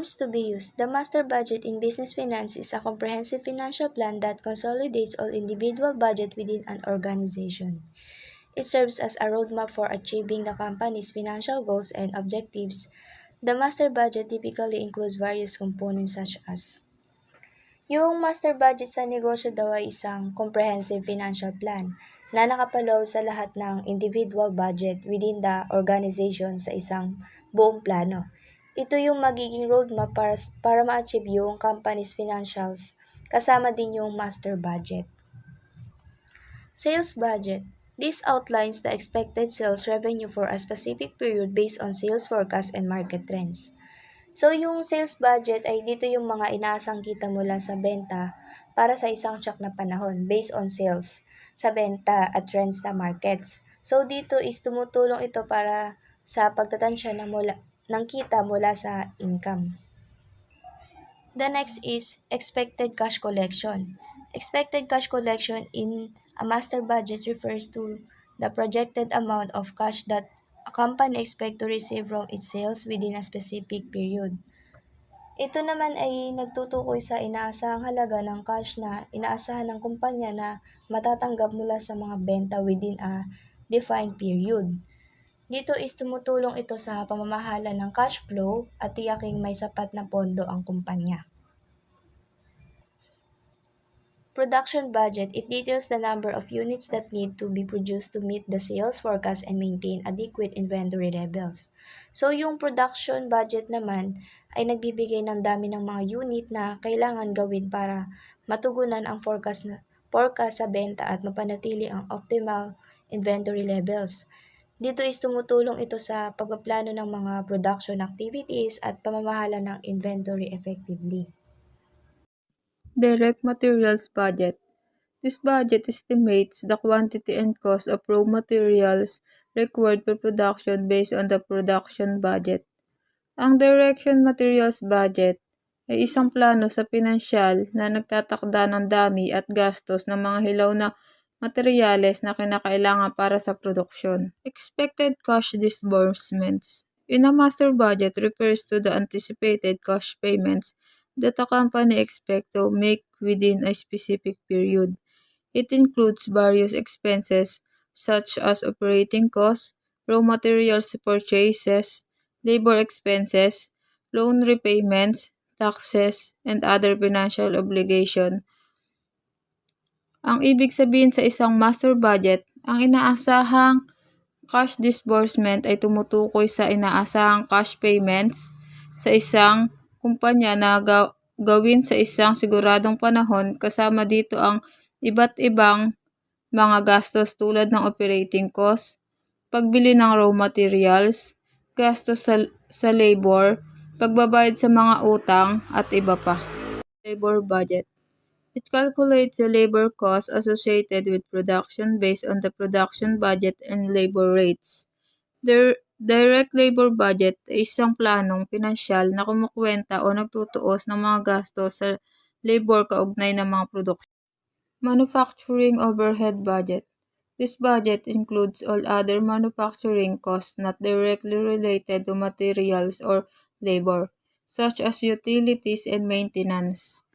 Terms to be used. The master budget in business finance is a comprehensive financial plan that consolidates all individual budget within an organization. It serves as a roadmap for achieving the company's financial goals and objectives. The master budget typically includes various components such as yung master budget sa negosyo daw ay isang comprehensive financial plan na nakapaloob sa lahat ng individual budget within the organization sa isang buong plano. Ito yung magiging roadmap para ma-achieve yung company's financials, kasama din yung master budget. Sales budget. This outlines the expected sales revenue for a specific period based on sales forecast and market trends. So, yung sales budget ay dito yung mga inaasang kita mula sa benta para sa isang tiyak na panahon based on sales sa benta at trends sa markets. So, dito is tumutulong ito para sa pagtatansya ng kita mula sa income. The next is expected cash collection. Expected cash collection in a master budget refers to the projected amount of cash that a company expects to receive from its sales within a specific period. Ito naman ay nagtutukoy sa inaasahang halaga ng cash na inaasahan ng kumpanya na matatanggap mula sa mga benta within a defined period. Dito is tumutulong ito sa pamamahala ng cash flow at tiyaking may sapat na pondo ang kumpanya. Production budget, it details the number of units that need to be produced to meet the sales forecast and maintain adequate inventory levels. So yung production budget naman ay nagbibigay ng dami ng mga unit na kailangan gawin para matugunan ang forecast sa benta at mapanatili ang optimal inventory levels. Dito is tumutulong ito sa pagpaplano ng mga production activities at pamamahala ng inventory effectively. Direct materials budget. This budget estimates the quantity and cost of raw materials required for production based on the production budget. Ang direct materials budget ay isang plano sa pinansyal na nagtatakda ng dami at gastos ng mga hilaw na materyales na kinakailangan para sa produksyon. Expected cash disbursements. In a master budget refers to the anticipated cash payments that a company expects to make within a specific period. It includes various expenses such as operating costs, raw materials purchases, labor expenses, loan repayments, taxes, and other financial obligation. Ang ibig sabihin sa isang master budget, ang inaasahang cash disbursement ay tumutukoy sa inaasahang cash payments sa isang kumpanya na gawin sa isang siguradong panahon, kasama dito ang iba't ibang mga gastos tulad ng operating cost, pagbili ng raw materials, gastos sa labor, pagbabayad sa mga utang, at iba pa. Labor budget. It calculates the labor costs associated with production based on the production budget and labor rates. The direct labor budget ay isang planong pinansyal na kumukwenta o nagtutuos ng mga gastos sa labor kaugnay ng mga produksyon. Manufacturing overhead budget. This budget includes all other manufacturing costs not directly related to materials or labor, such as utilities and maintenance.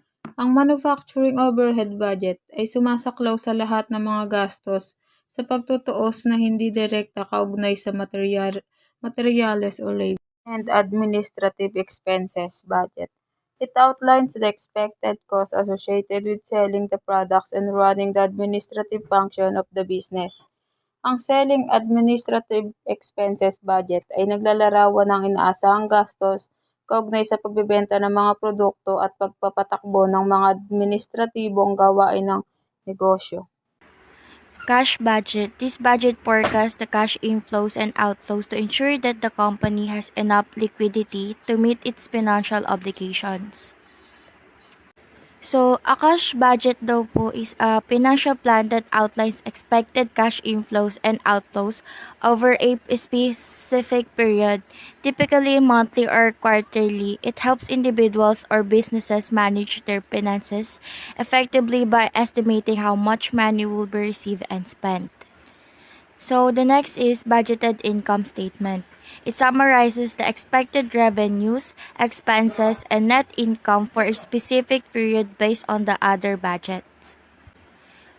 Ang manufacturing overhead budget ay sumasaklaw sa lahat ng mga gastos sa pagtutuos na hindi direkta kaugnay sa materyales o labor. And administrative expenses budget. It outlines the expected costs associated with selling the products and running the administrative function of the business. Ang selling administrative expenses budget ay naglalarawan ng inaasahang gastos kaugnay sa pagbebenta ng mga produkto at pagpapatakbo ng mga administratibong gawain ng negosyo. Cash budget. This budget forecasts the cash inflows and outflows to ensure that the company has enough liquidity to meet its financial obligations. So, a cash budget daw po is a financial plan that outlines expected cash inflows and outflows over a specific period, typically monthly or quarterly. It helps individuals or businesses manage their finances effectively by estimating how much money will be received and spent. So, the next is budgeted income statement. It summarizes the expected revenues, expenses, and net income for a specific period based on the other budgets.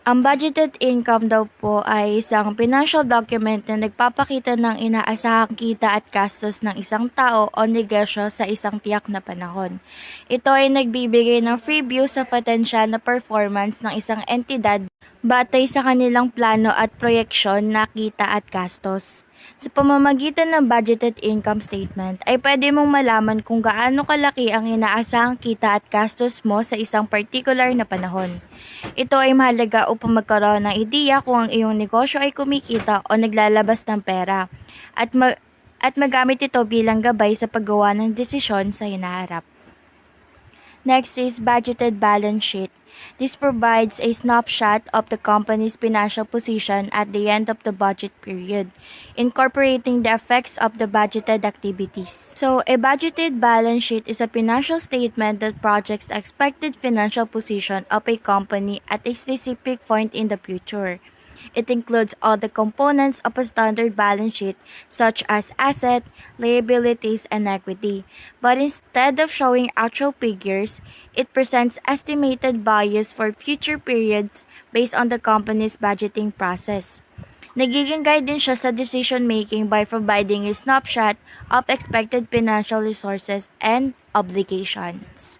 Ang budgeted income daw po ay isang financial document na nagpapakita ng inaasahang kita at gastos ng isang tao o negosyo sa isang tiyak na panahon. Ito ay nagbibigay ng free view sa potensyal na performance ng isang entidad batay sa kanilang plano at proyeksyon na kita at gastos. Sa pamamagitan ng budgeted income statement ay pwede mong malaman kung gaano kalaki ang inaasahang kita at gastos mo sa isang particular na panahon. Ito ay mahalaga upang magkaroon ng ideya kung ang iyong negosyo ay kumikita o naglalabas ng pera at magamit ito bilang gabay sa paggawa ng desisyon sa hinaharap. Next is budgeted balance sheet. This provides a snapshot of the company's financial position at the end of the budget period, incorporating the effects of the budgeted activities. So, a budgeted balance sheet is a financial statement that projects the expected financial position of a company at a specific point in the future. It includes all the components of a standard balance sheet, such as asset, liabilities, and equity. But instead of showing actual figures, it presents estimated values for future periods based on the company's budgeting process. Nagiging guide din siya sa decision making by providing a snapshot of expected financial resources and obligations.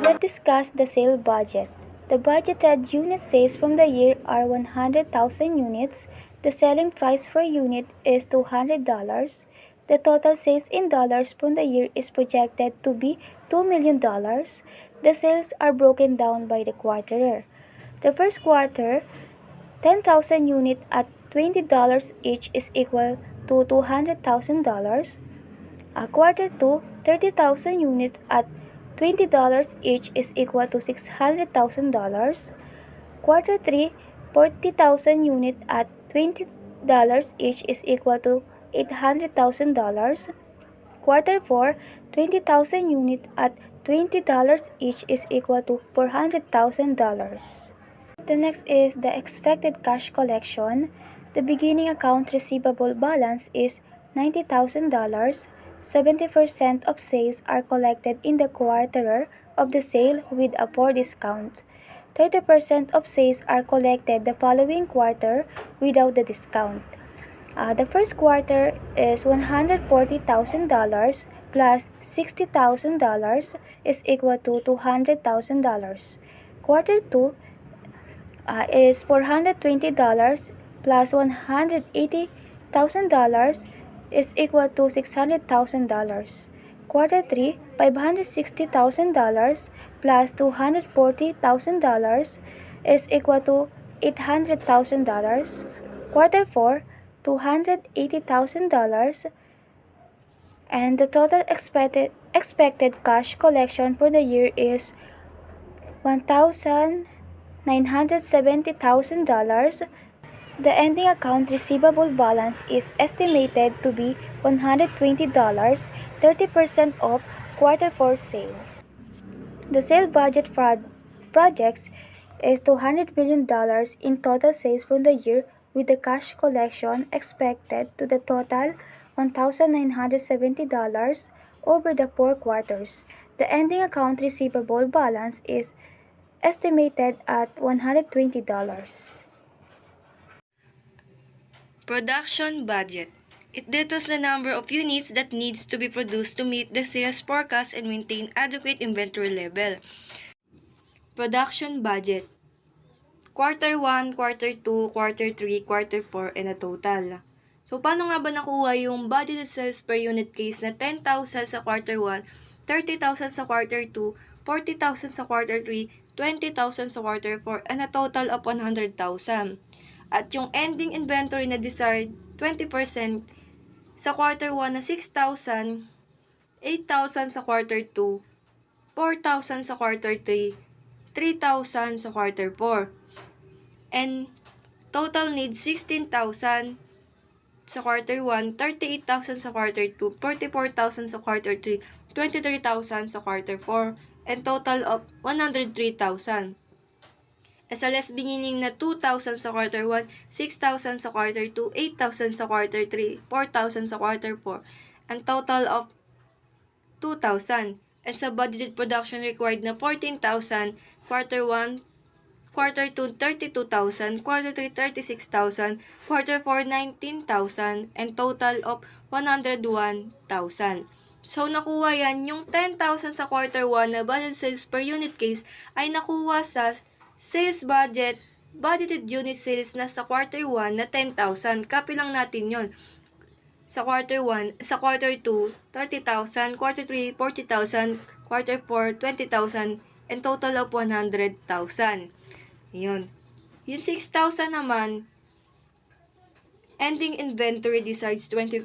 Let's discuss the sale budget. The budgeted unit sales from the year are 100,000 units. The selling price per unit is $200. The total sales in dollars from the year is projected to be $2 million. The sales are broken down by the quarter. The first quarter, 10,000 units at $20 each is equal to $200,000. Quarter 2, 30,000 units at $20 each is equal to $600,000. Quarter 3, 40,000 units at $20 each is equal to $800,000. Quarter 4, 20,000 units at $20 each is equal to $400,000. The next is the expected cash collection. The beginning account receivable balance is $90,000. 70% of sales are collected in the quarter of the sale with a 4 discount. 30% of sales are collected the following quarter without the discount. The first quarter is $140,000 plus $60,000 is equal to $200,000. Quarter 2 is $420 plus $180,000 is equal to $600,000. Quarter 3, $560,000 plus $240,000 is equal to $800,000. Quarter 4, $280,000, and the total expected cash collection for the year is $1,970,000. The ending account receivable balance is estimated to be $120, 30% of quarter 4 sales. The sale budget projects is $200 million in total sales for the year, with the cash collection expected to the total $1,970 over the 4 quarters. The ending account receivable balance is estimated at $120. Production budget. It details the number of units that needs to be produced to meet the sales forecast and maintain adequate inventory level. Production budget. Quarter 1, Quarter 2, Quarter 3, Quarter 4, and a total. So, paano nga ba nakuha yung budgeted sales per unit case na 10,000 sa Quarter 1, 30,000 sa Quarter 2, 40,000 sa Quarter 3, 20,000 sa Quarter 4, and a total of 100,000. At yung ending inventory na desired 20% sa Quarter 1 na 6,000, 8,000 sa Quarter 2, 4,000 sa Quarter 3, 3,000 sa Quarter 4. And total need 16,000 sa Quarter 1, 38,000 sa Quarter 2, 44,000 sa Quarter 3, 23,000 sa Quarter 4, and total of 103,000. SLS beginning na 2,000 sa quarter 1, 6,000 sa quarter 2, 8,000 sa quarter 3, 4,000 sa quarter 4, and total of 2,000. And sa budgeted production required na 14,000, quarter 1, quarter 2, 32,000, quarter 3, 36,000, quarter 4, 19,000, and total of 101,000. So, nakuha yan, yung 10,000 sa quarter 1 na budget sales per unit case ay nakuha sa sales budget, budgeted unit sales na sa quarter 1 na 10,000. Copy lang natin yon. Sa quarter 1, sa quarter 2, 30,000, quarter 3, 40,000, quarter 4, 20,000, and total of 100,000. Yun. Yung 6,000 naman, ending inventory decides 20%.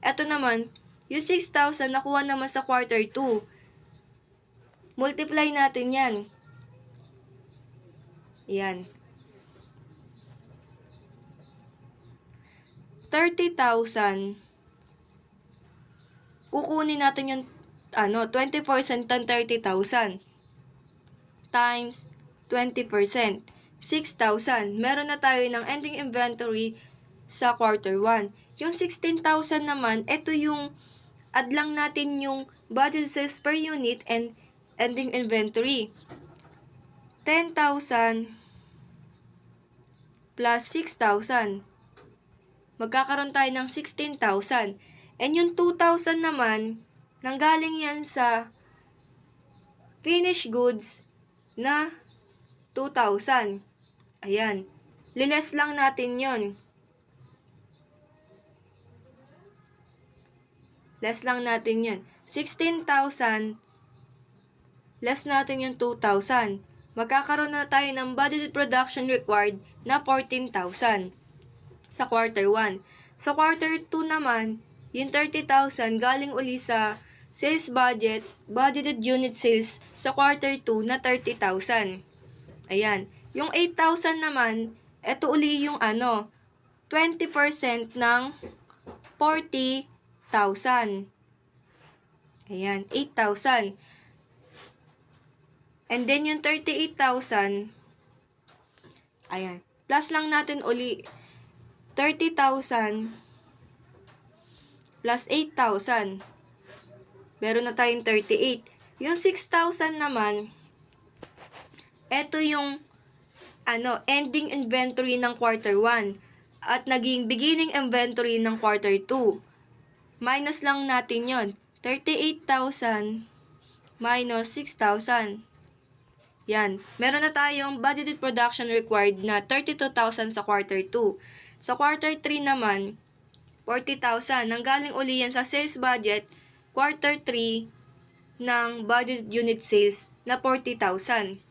Ito naman, yung 6,000 nakuha naman sa quarter 2. Multiply natin yan. Yan. 30,000. Kukunin natin yung 20% ng 30,000 times 20%. 6,000. Meron na tayo ng ending inventory sa quarter 1. Yung 16,000 naman, ito yung add lang natin yung budget sales per unit and ending inventory. 10,000 plus 6,000. Magkakaroon tayo ng 16,000. And yung 2,000 naman, nanggaling yan sa finished goods na 2,000. Ayan. Liles lang natin yon. Less lang natin yun. 16,000, less natin yung 2,000. Magkakaroon na tayo ng budgeted production required na 14,000 sa quarter 1. Sa quarter 2 naman, yung 30,000 galing uli sa sales budget, budgeted unit sales sa quarter 2 na 30,000. Ayan. Yung 8,000 naman, eto uli yung 20% ng 40,000. Ayan, 8,000. And then yung 38,000, ayan, plus lang natin uli 30,000 plus 8,000. Meron na tayong 38. Yung 6,000 naman, eto yung ending inventory ng quarter 1 at naging beginning inventory ng quarter 2. Minus lang natin yon. 38,000 minus 6,000. Yan. Meron na tayong budgeted production required na 32,000 sa quarter 2. Sa quarter 3 naman, 40,000. Nanggaling uli yan sa sales budget, quarter 3 ng budgeted unit sales na 40,000.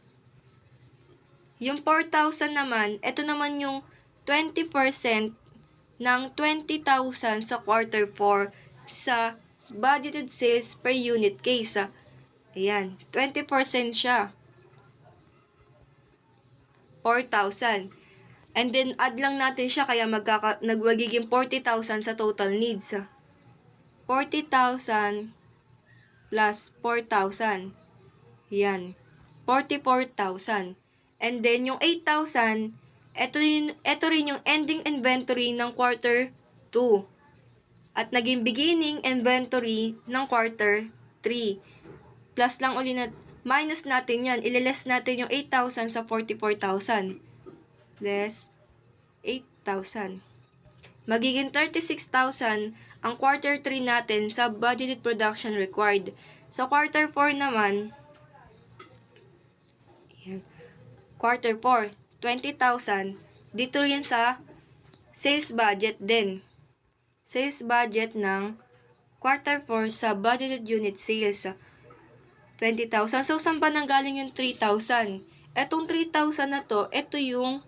Yung 4,000 naman, ito naman yung 20% ng 20,000 sa quarter 4 sa budgeted sales per unit case. Ayan, 20% siya. 4,000. And then, add lang natin siya kaya nagwagiging 40,000 sa total needs. 40,000 plus 4,000. Yan. 44,000. And then, yung 8,000, ito rin yung ending inventory ng quarter 2. At naging beginning inventory ng quarter 3. Plus lang uli minus natin yan. Ililess natin yung 8,000 sa 44,000. Less 8,000. Magiging 36,000 ang quarter 3 natin sa budgeted production required. Sa quarter 4 naman, quarter 4, 20,000. Dito rin sa sales budget din. Sales budget ng quarter 4 sa budgeted unit sales. 20,000. So, saan ba nanggaling yung 3,000? Etong 3,000 na to, ito yung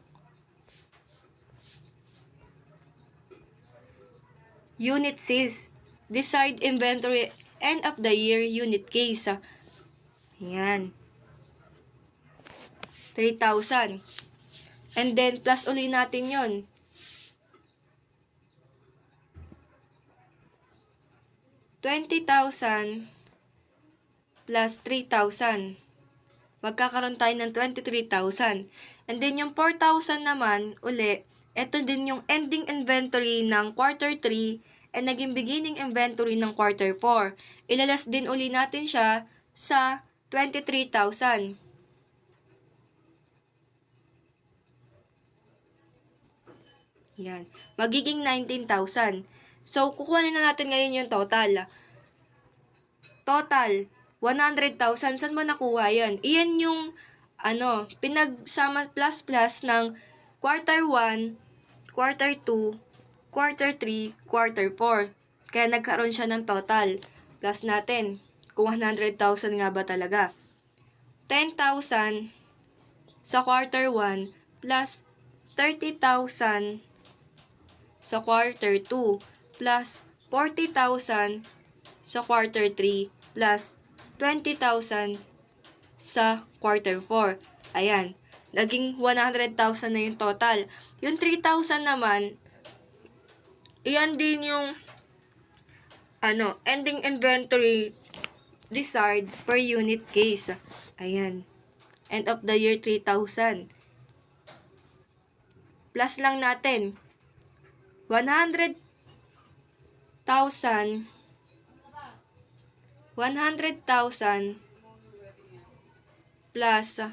unit sales. Desired inventory end of the year unit case. Ayan. 3,000. And then, plus uli natin yon. $20,000 plus 3,000. magkakaroon tayo ng 23,000. And then yung 4,000 naman, uli, ito din yung ending inventory ng quarter 3 and naging beginning inventory ng quarter 4. Ilalas din uli natin siya sa 23,000. Yan. Magiging 19,000. So, kukuhanin na natin ngayon yung total. Total, 100,000. Saan mo nakuha yan? Iyan yung, pinagsama plus ng quarter 1, quarter 2, quarter 3, quarter 4. Kaya nagkaroon siya ng total. Plus natin, kung 100,000 nga ba talaga. 10,000 sa quarter 1 plus 30,000 sa quarter 2 plus 40,000 sa quarter 3 plus 20,000 sa quarter 4. Ayan, naging 100,000 na yung total. Yung 3,000 naman, iyan din yung ending inventory desired per unit case. Ayan, end of the year 3,000. Plus lang natin 100,000 plus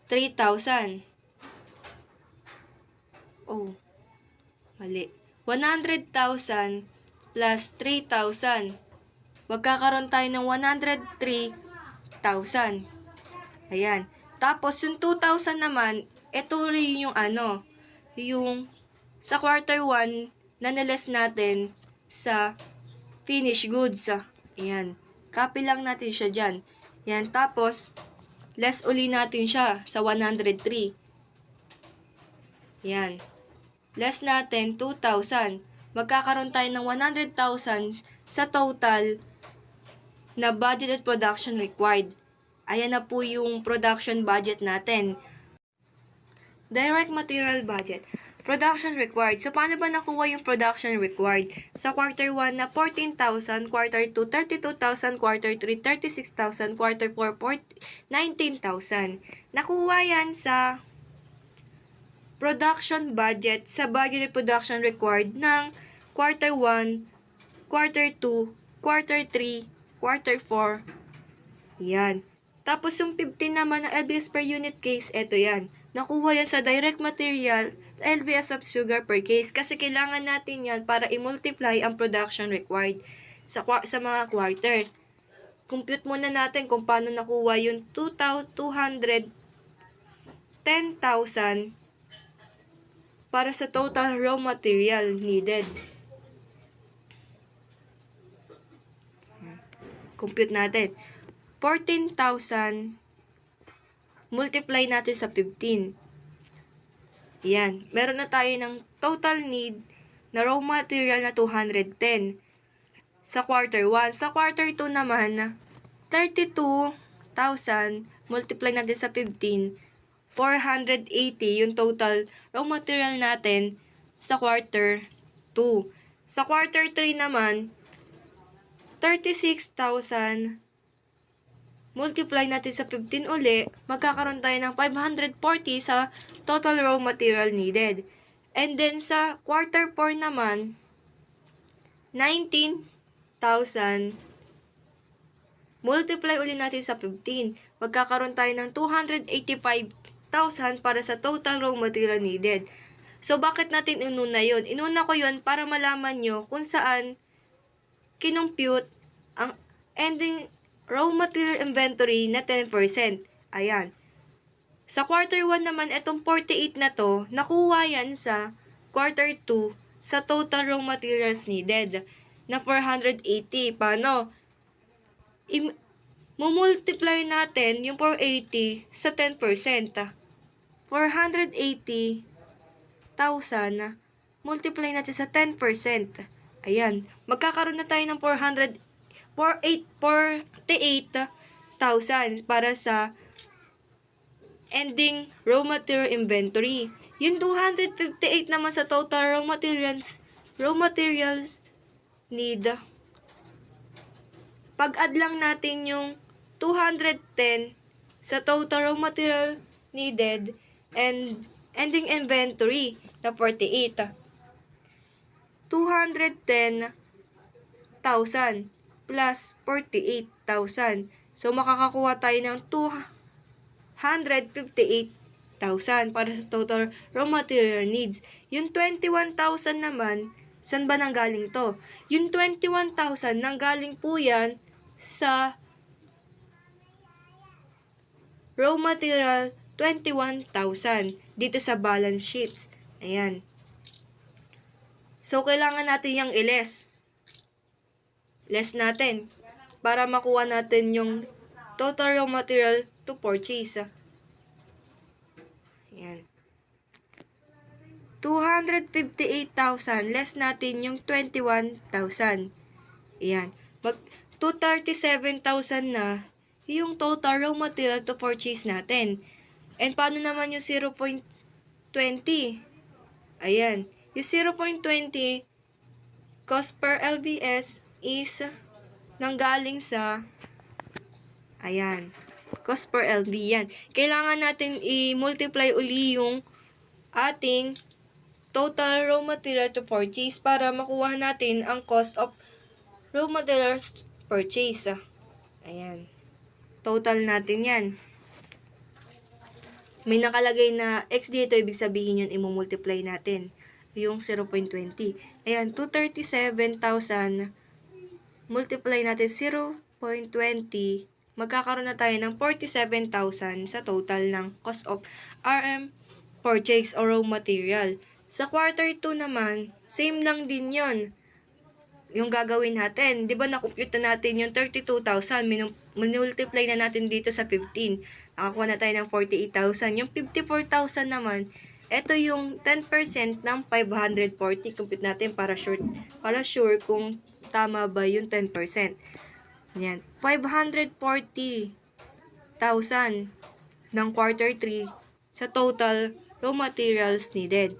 3,000. Oh, mali. 100,000 plus 3,000. Magkakaroon tayo ng 103,000. Ayan. Tapos, yung 2,000 naman, ito rin yung yung sa quarter 1 na niles natin sa finished goods. Ayan. Copy lang natin siya dyan. Ayan. Tapos, less uli natin siya sa 103. Ayan. Less natin 2,000. Magkakaroon tayo ng 100,000 sa total na budgeted production required. Ayan na po yung production budget natin. Direct material budget. Production required. So, paano ba nakuha yung production required? Sa quarter 1 na 14,000, quarter 2, 32,000, quarter 3, 36,000, quarter 4, 19,000. Nakuha yan sa production budget sa budgeted production required ng quarter 1, quarter 2, quarter 3, quarter 4. Yan. Tapos yung 15 naman na LBS per unit case, eto yan. Nakuha yan sa direct material, LBS of sugar per case. Kasi kailangan natin yan para i-multiply ang production required sa mga quarter. Compute muna natin kung paano nakuha yung 210,000 para sa total raw material needed. Compute natin. 14,000 multiply natin sa 15. Yan. Meron na tayo ng total need na raw material na 210 sa quarter 1. Sa quarter 2 naman, 32,000 multiply natin sa 15. 480 yung total raw material natin sa quarter 2. Sa quarter 3 naman, 36,000 multiply natin sa 15 uli, magkakaroon tayo ng 540 sa total raw material needed. And then sa quarter 4 naman, 19,000 multiply uli natin sa 15. Magkakaroon tayo ng 285,000 para sa total raw material needed. So, bakit natin inuna yun? Inuna ko yun para malaman nyo kung saan kinumpute ang ending raw material inventory na 10%. Ayan. Sa quarter 1 naman, itong 48 na to, nakuha yan sa quarter 2 sa total raw materials needed na 480. Paano? Mumultiply natin yung 480 sa 10%. 480,000 multiply natin sa 10%. Ayan. Magkakaroon na tayo ng 48,000 para sa ending raw material inventory. Yung 258 naman sa total raw materials need. Pag-add lang natin yung 210 sa total raw material needed and ending inventory na 48. 210,000 plus 48,000. So, makakakuha tayo ng 258,000 para sa total raw material needs. Yung 21,000 naman, saan ba nanggaling to? Yung 21,000 nanggaling po yan sa raw material 21,000 dito sa balance sheets. Ayan. So, kailangan natin yung i-less. Less natin para makuha natin yung total raw material to purchase. Ayan. 258,000 less natin yung 21,000. Ayan. 237,000 na yung total raw material to purchase natin. And paano naman yung 0.20? Ayan. Yung 0.20 cost per LBS is nanggaling sa cost per LB yan. Kailangan natin i-multiply uli yung ating total raw material to purchase para makuha natin ang cost of raw materials purchase. Ayan. Total natin yan. May nakalagay na x dito, ibig sabihin yun, i-multiply natin yung 0.20. Ayan, 237,000 multiply natin 0.20, magkakaroon na tayo ng 47,000 sa total ng cost of RM purchase or raw material. Sa quarter 2 naman, same lang din yon yung gagawin natin. Di ba nakompute na natin yung 32,000, multiply na natin dito sa 15. Nakakuha na tayo ng 48,000. Yung 54,000 naman, ito yung 10% ng 540. Compute natin para sure kung tama ba yung 10%. Yan. 540,000 ng quarter 3 sa total raw materials needed.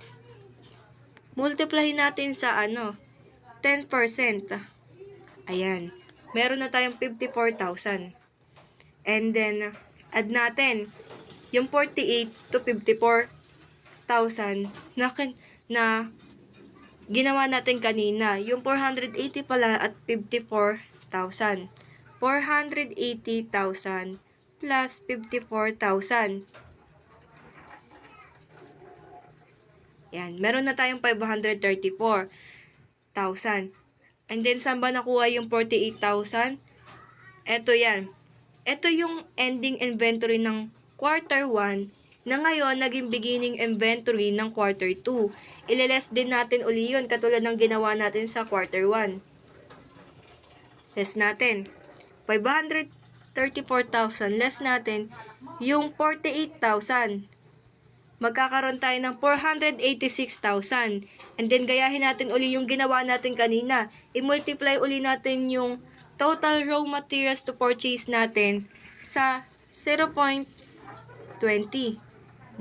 Multiply natin sa 10%. Ayan. Meron na tayong 54,000. And then, add natin yung 48 to 54,000 na ginawa natin kanina. Yung 480 pala at 54,000. 480,000 plus 54,000. Yan. Meron na tayong 534,000. And then, saan ba nakuha yung 48,000? Ito yan. Ito yung ending inventory ng quarter 1 na ngayon naging beginning inventory ng quarter 2. Ileless din natin uli yun katulad ng ginawa natin sa quarter 1. Less natin. 534,000 less natin yung 48,000. Magkakaroon tayo ng 486,000. And then, gayahin natin uli yung ginawa natin kanina. I-multiply uli natin yung total raw materials to purchase natin sa 0.20.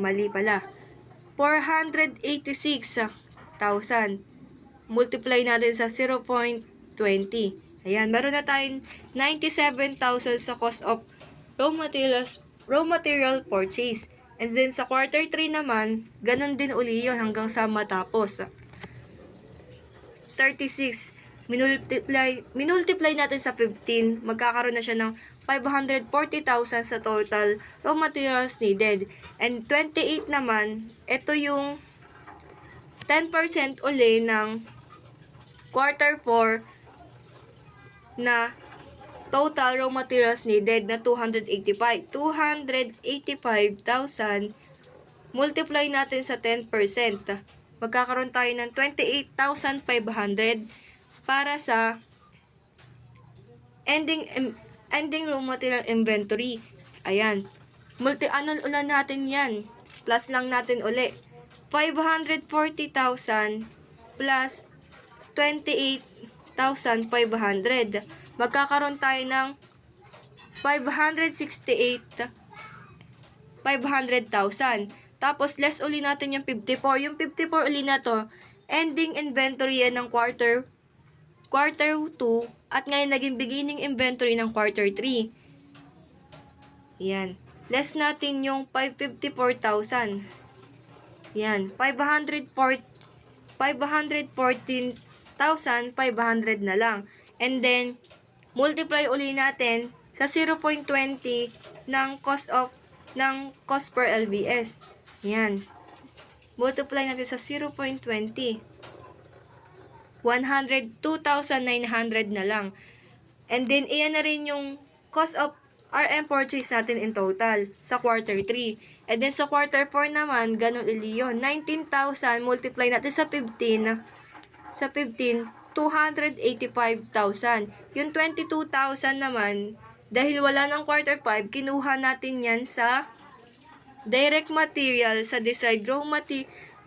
Mali pala. 486,000. Multiply natin sa 0.20. Ayan, meron na tayong 97,000 sa cost of raw material purchase. And then sa quarter 3 naman, ganun din uli yun hanggang sa matapos. 36. Minultiply natin sa 15, magkakaroon na siya ng 540,000 sa total raw materials needed. And 28 naman, ito yung 10% uli ng quarter 4 na total raw materials needed na 285,000 multiply natin sa 10%. Magkakaroon tayo ng 28,500 para sa ending raw material inventory. Ayan. Ulan natin yan. Plus lang natin uli. 540,000 plus 28,500. Magkakaroon tayo ng 500,000. Tapos, less uli natin yung 54. Yung 54 uli na to, ending inventory yan ng quarter 2 at ngayon naging beginning inventory ng quarter 3. Yan. less natin yung 554,000. Yan, 514,500 na lang. And then, multiply uli natin sa 0.20 ng cost per LBS. Yan. Multiply natin sa 0.20. 102,900 na lang. And then, iyan na rin yung cost of RM purchase natin in total sa quarter 3. And then, sa quarter 4 naman, ganun uli yun. 19,000 multiply natin sa 15, 285,000. Yung 22,000 naman, dahil wala ng quarter 5, kinuha natin yan sa direct material, sa decide raw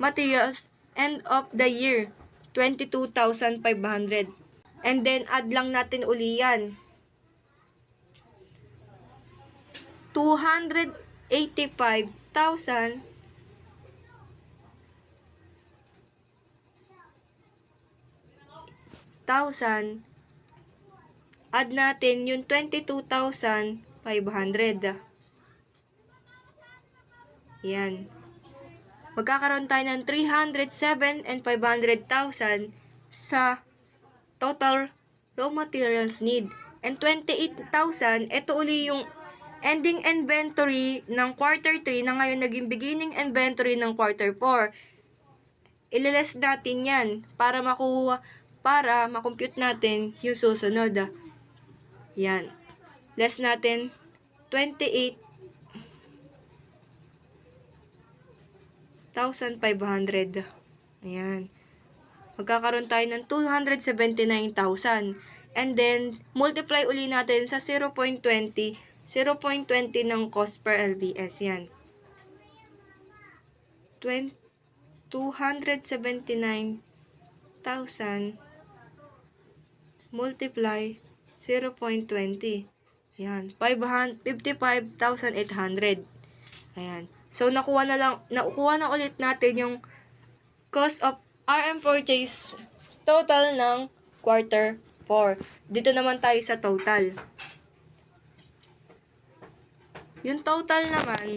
materials end of the year, 22,500. And then, add lang natin uli yan. 285,000 add natin yung 22,500. Yan. Magkakaroon tayo ng 307 and 500,000 sa total raw materials need. And 28,000, ito uli yung ending inventory ng quarter 3 na ngayon naging beginning inventory ng quarter 4. Ililess natin yan para makompute natin yung susunod. Yan. Less natin 28,500. Ayan. Magkakaroon tayo ng 279,000. And then, multiply uli natin sa 0.20 ng cost per LBS. Yan. 279,000 multiply 0.20. Yan. 55,800. Ayan. So, nakuha na ulit natin yung cost of RM purchase total ng quarter 4. Dito naman tayo sa total. Yung total naman,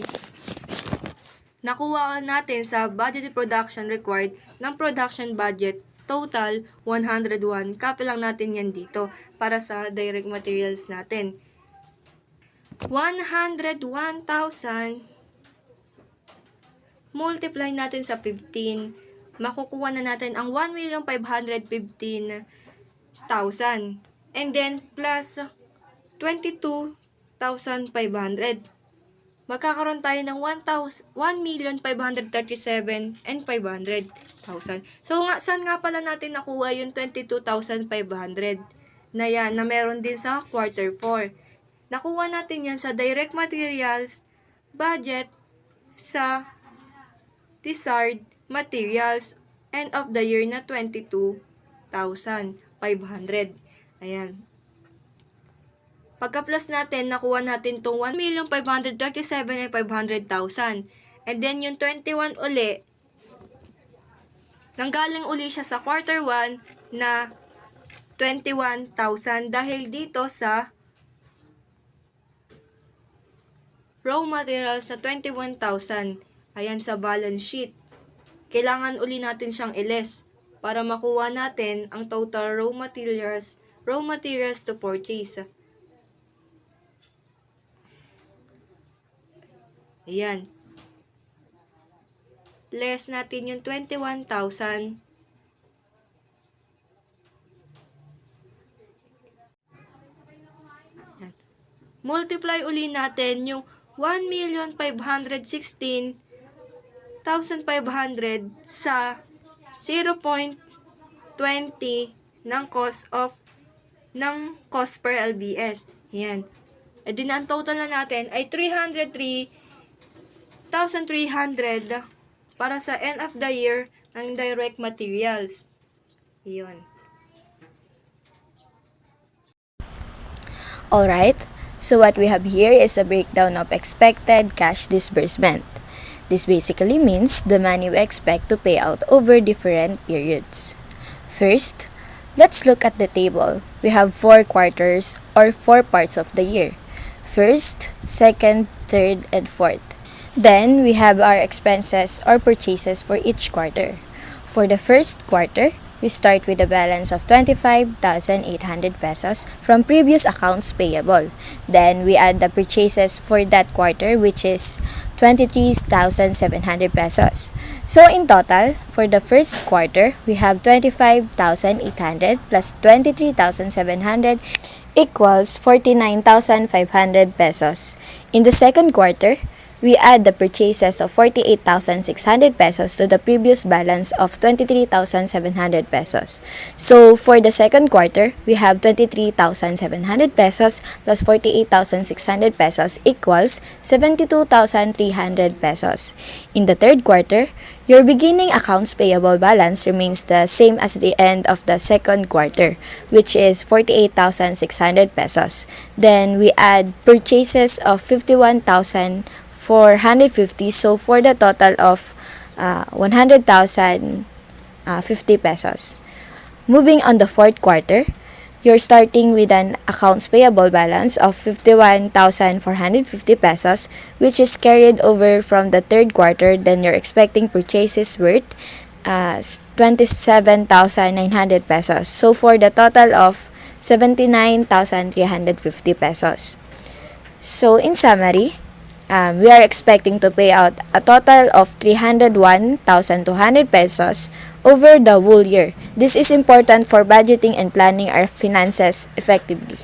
nakuha natin sa budgeted production required ng production budget, total 101. Copy lang natin yan dito para sa direct materials natin. 101,000 multiply natin sa 15. Makukuha na natin ang 1,515,000. And then, plus 22,500. Magkakaroon tayo ng 1,537,500. So, saan nga pala natin nakuha yung 22,500? Na yan, na meron din sa quarter 4. Nakuha natin yan sa direct materials budget sa desired materials end of the year na 22,500. Ayan. Pagka-plus natin, nakuha natin itong 1,537,500,000. And then, yung 21 uli, nanggaling uli siya sa quarter 1 na 21,000 dahil dito sa raw materials na 21,000. Ayan sa balance sheet. Kailangan uli natin siyang i-less para makuha natin ang total raw materials to purchase. Ayan. Less natin yung 21,000. Ayan. Multiply uli natin yung 1,516,500 sa 0.20 ng cost per LBS. Ayan. E din ang total na natin ay 303,300 para sa end of the year ng direct materials. Iyon. Alright, so what we have here is a breakdown of expected cash disbursement. This basically means the money we expect to pay out over different periods. First, let's look at the table. We have 4 quarters or 4 parts of the year. first, second, third, and fourth. Then, we have our expenses or purchases for each quarter. For the first quarter, we start with a balance of 25,800 pesos from previous accounts payable. Then, we add the purchases for that quarter, which is 23,700 pesos. So, in total, for the first quarter, we have 25,800 plus 23,700 equals 49,500 pesos. In the second quarter, we add the purchases of 48,600 pesos to the previous balance of 23,700 pesos. So, for the second quarter, we have 23,700 pesos plus 48,600 pesos equals 72,300 pesos. In the third quarter, your beginning accounts payable balance remains the same as the end of the second quarter, which is 48,600 pesos. Then, we add purchases of 51,450, so for the total of 100,050 pesos. Moving on the fourth quarter, you're starting with an accounts payable balance of 51,450 pesos, which is carried over from the third quarter. Then you're expecting purchases worth 27,900 pesos. So for the total of 79,350 pesos. So in summary, we are expecting to pay out a total of 301,200 pesos over the whole year. This is important for budgeting and planning our finances effectively.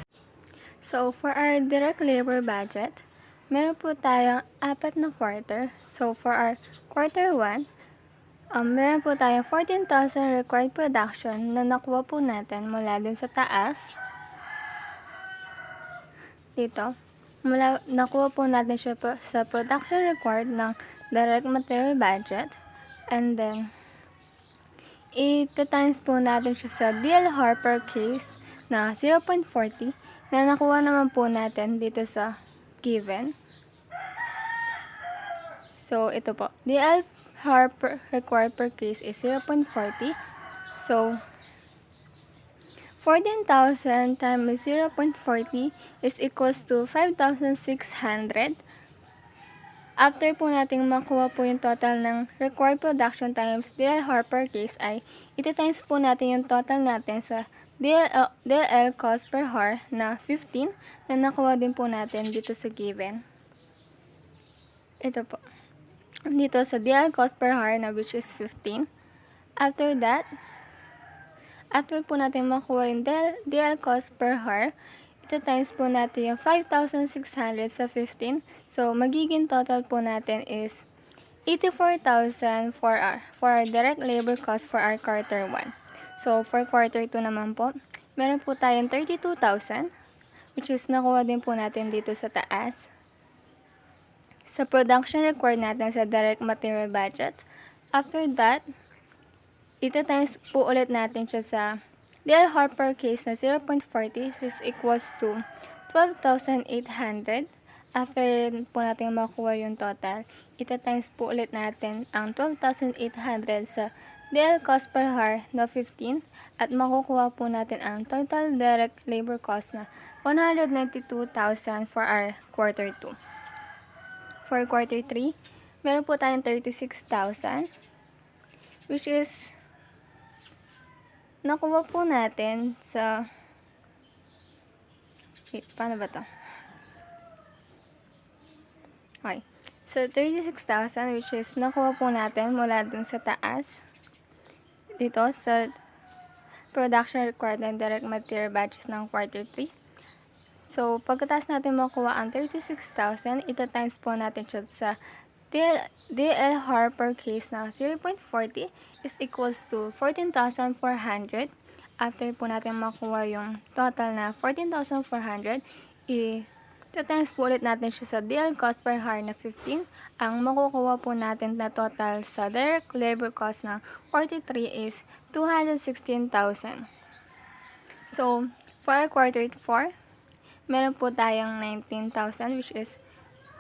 So, for our direct labor budget, meron po tayong 4 na quarter. So, for our quarter 1, meron po tayong 14,000 required production na nakuha po natin mula dun sa taas. Dito. Nakuha po natin siya sa production required ng direct material budget. And then, ita-times po natin siya sa DL Harper case na 0.40 na nakuha naman po natin dito sa given. So, ito po. DL Harper required per case is 0.40. So, 14,000 times 0.40 is equals to 5,600. After po nating makuha po yung total ng required production times DL Harper case ay iti-times po natin yung total natin sa DL cost per hour na 15 na nakuha din po natin dito sa given. Ito po. Dito sa DL cost per hour na which is 15. After that, after po natin makuha yung DL cost per hour, ito times po natin yung 5,600 sa 15. So, magiging total po natin is 84,000 for our direct labor cost for our quarter 1. So, for quarter 2 naman po, meron po tayong 32,000, which is nakuha din po natin dito sa taas. Sa production required natin sa direct material budget. After that, ito times po ulit natin siya sa DL Harper case na 0.40. This equals to 12,800. After po natin makuha yung total, ito times po ulit natin ang 12,800 sa DL cost per hour na 15 at makukuha po natin ang total direct labor cost na 192,000 for our quarter 2. For quarter 3, meron po tayong 36,000, which is nakuha po natin sa paano ba to? Okay. So, 36,000 which is nakuha po natin mula dun sa taas. Dito sa production required ng direct material batches ng quarter 3. So, pagkatapos natin makuha ang 36,000, ito times po natin siya sa DL Harper case na 0.40 is equals to 14,400. After po natin makuha yung total na 14,400, i-times po ulit natin siya sa DL cost per hour na 15. Ang makukuha po natin na total sa direct labor cost na 43 is 216,000. So, for our quarter 4, meron po tayong 19,000 which is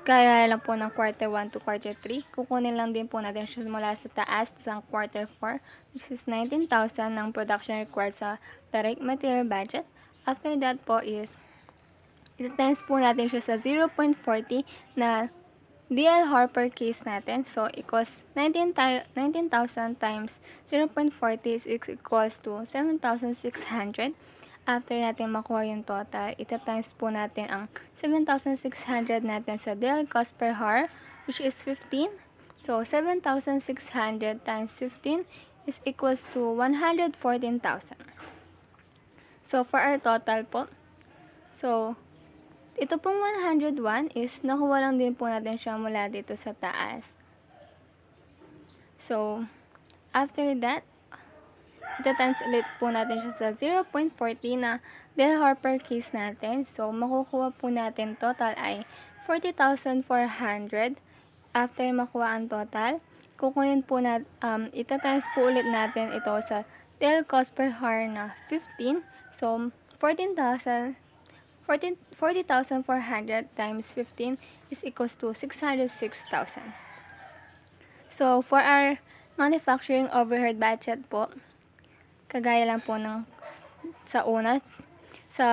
kaya lang po ng quarter 1 to quarter 3. Kukunin lang din po natin siya mula sa taas sa quarter 4, which is 19,000 ng production required sa direct material budget. After that po is ita-times po natin siya sa 0.40 na DL-HAR per case natin. So, equals 19,000 times 0.40 is equals to 7,600. After natin makuha yung total, ita-times po natin ang 7,600 natin sa DL cost per HAR, which is 15. So, 7,600 times 15 is equals to 114,000. So, for our total po, so, ito pong 101 is nakuha lang din po natin siya mula dito sa taas. So, after that, ita-times ulit po natin siya sa 0.40 na DL-HAR per case natin. So, makukuha po natin total ay 40,400. After makuha ang total, kukunin po natin, ita-times po ulit natin ito sa DL cost per HAR na 15. So, 40,400 times 15 is equals to 606,000. So, for our manufacturing overhead budget po, kagaya lang po ng sa una, sa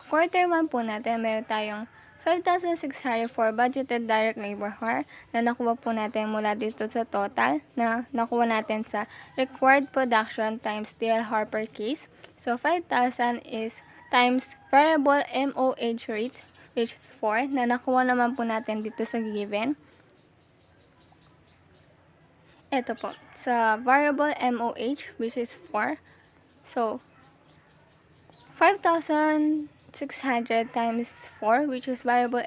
quarter 1 po natin, meron tayong 5,600 for budgeted direct labor HAR na nakuha po natin mula dito sa total na nakuha natin sa required production times DL-HAR per case. So, 5,000 is times variable MOH rate, which is 4, na nakuha naman po natin dito sa given. Ito po, sa variable MOH, which is 4. So, 5,600 times 4, which is variable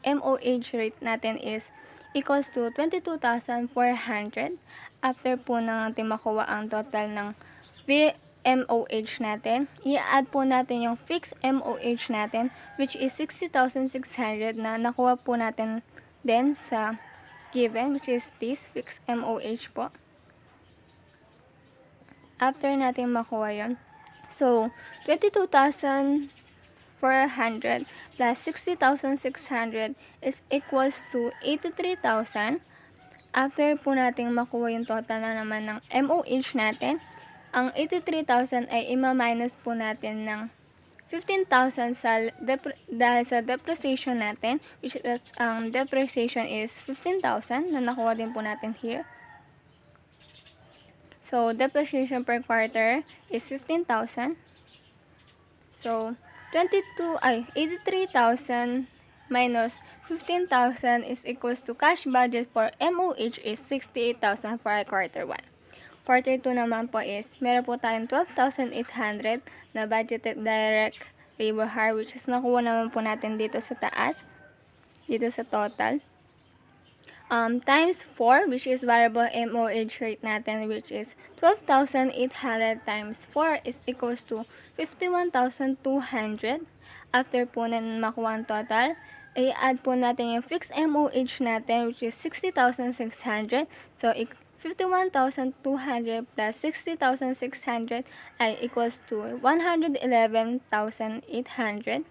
MOH rate natin is equals to 22,400. After po natin makuha ang total ng VMOH natin, i-add po natin yung fixed MOH natin, which is 60,600 na nakuha po natin din sa given, which is this fixed MOH po. After natin makuha yon, so 22,400 plus 60,600 is equals to 83,000. After po natin makuha yung total na naman ng MOH natin, ang 83,000 ay ima-minus po natin ng 15,000 dahil sa depreciation natin, which is depreciation is 15,000 na nakuha din po natin here. So, depreciation per quarter is 15,000. So, 83,000 minus 15,000 is equals to cash budget for MOH is 68,000 for our quarter 1. Quarter 2 naman po is, meron po tayong 12,800 na budgeted direct labor HAR, which is nakuha naman po natin dito sa taas, dito sa total. Times 4, which is variable MOH rate natin, which is 12,800 times 4 is equals to 51,200. After po na makuha ang total, i-add po natin yung fixed MOH natin, which is 60,600. So, 51,200 plus 60,600 ay equals to 111,800.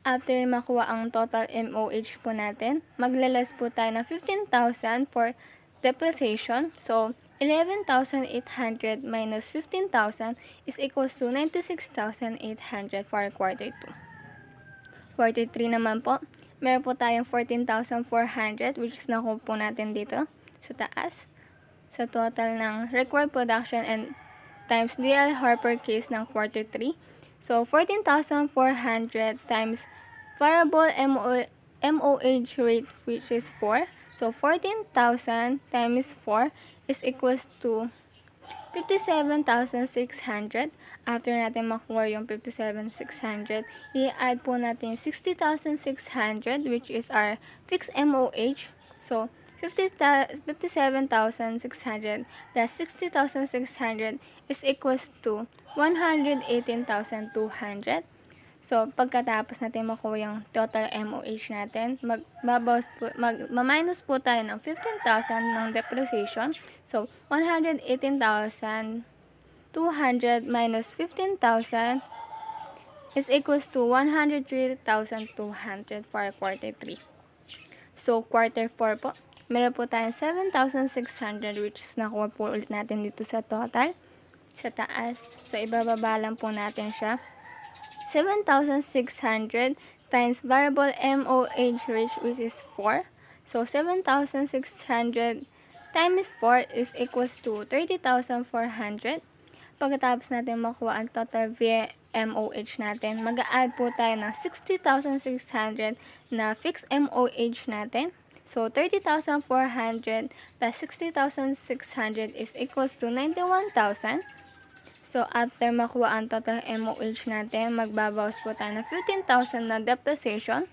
After makuha ang total MOH po natin, maglalas po tayo ng 15,000 for depreciation. So, 11,800 minus 15,000 is equals to 96,800 for quarter 2. Quarter 3 naman po, meron po tayong 14,400 which is nakuha po natin dito sa taas. Sa total ng required production and times DL-HAR per case ng quarter 3. So, 14,400 times variable MOH rate, which is 4. So, 14,000 times 4 is equals to 57,600. After natin makuha yung 57,600, i-add po natin yung 60,600, which is our fixed MOH. So, 57,600 plus 60,600 is equals to 118,200. So, pagkatapos natin makuha yung total MOH natin, ma-minus po tayo ng 15,000 ng depreciation. So, 118,200 minus 15,000 is equals to 103,200 for quarter 3. So, quarter 4 po, meron po tayong 7,600 which is nakuha po ulit natin dito sa total, sa taas. So, ibababa lang po natin siya. 7,600 times variable MOH rate, which is 4. So 7,600 times 4 is equals to 30,400. Pagkatapos natin makuha ang total VMOH natin, mag-a-add po tayo ng 60,600 na fixed MOH natin. So 30,400 plus 60,600 is equals to 91,000. So after makuha ang total MOH natin, magbabawas po tayo ng 15,000 na depreciation.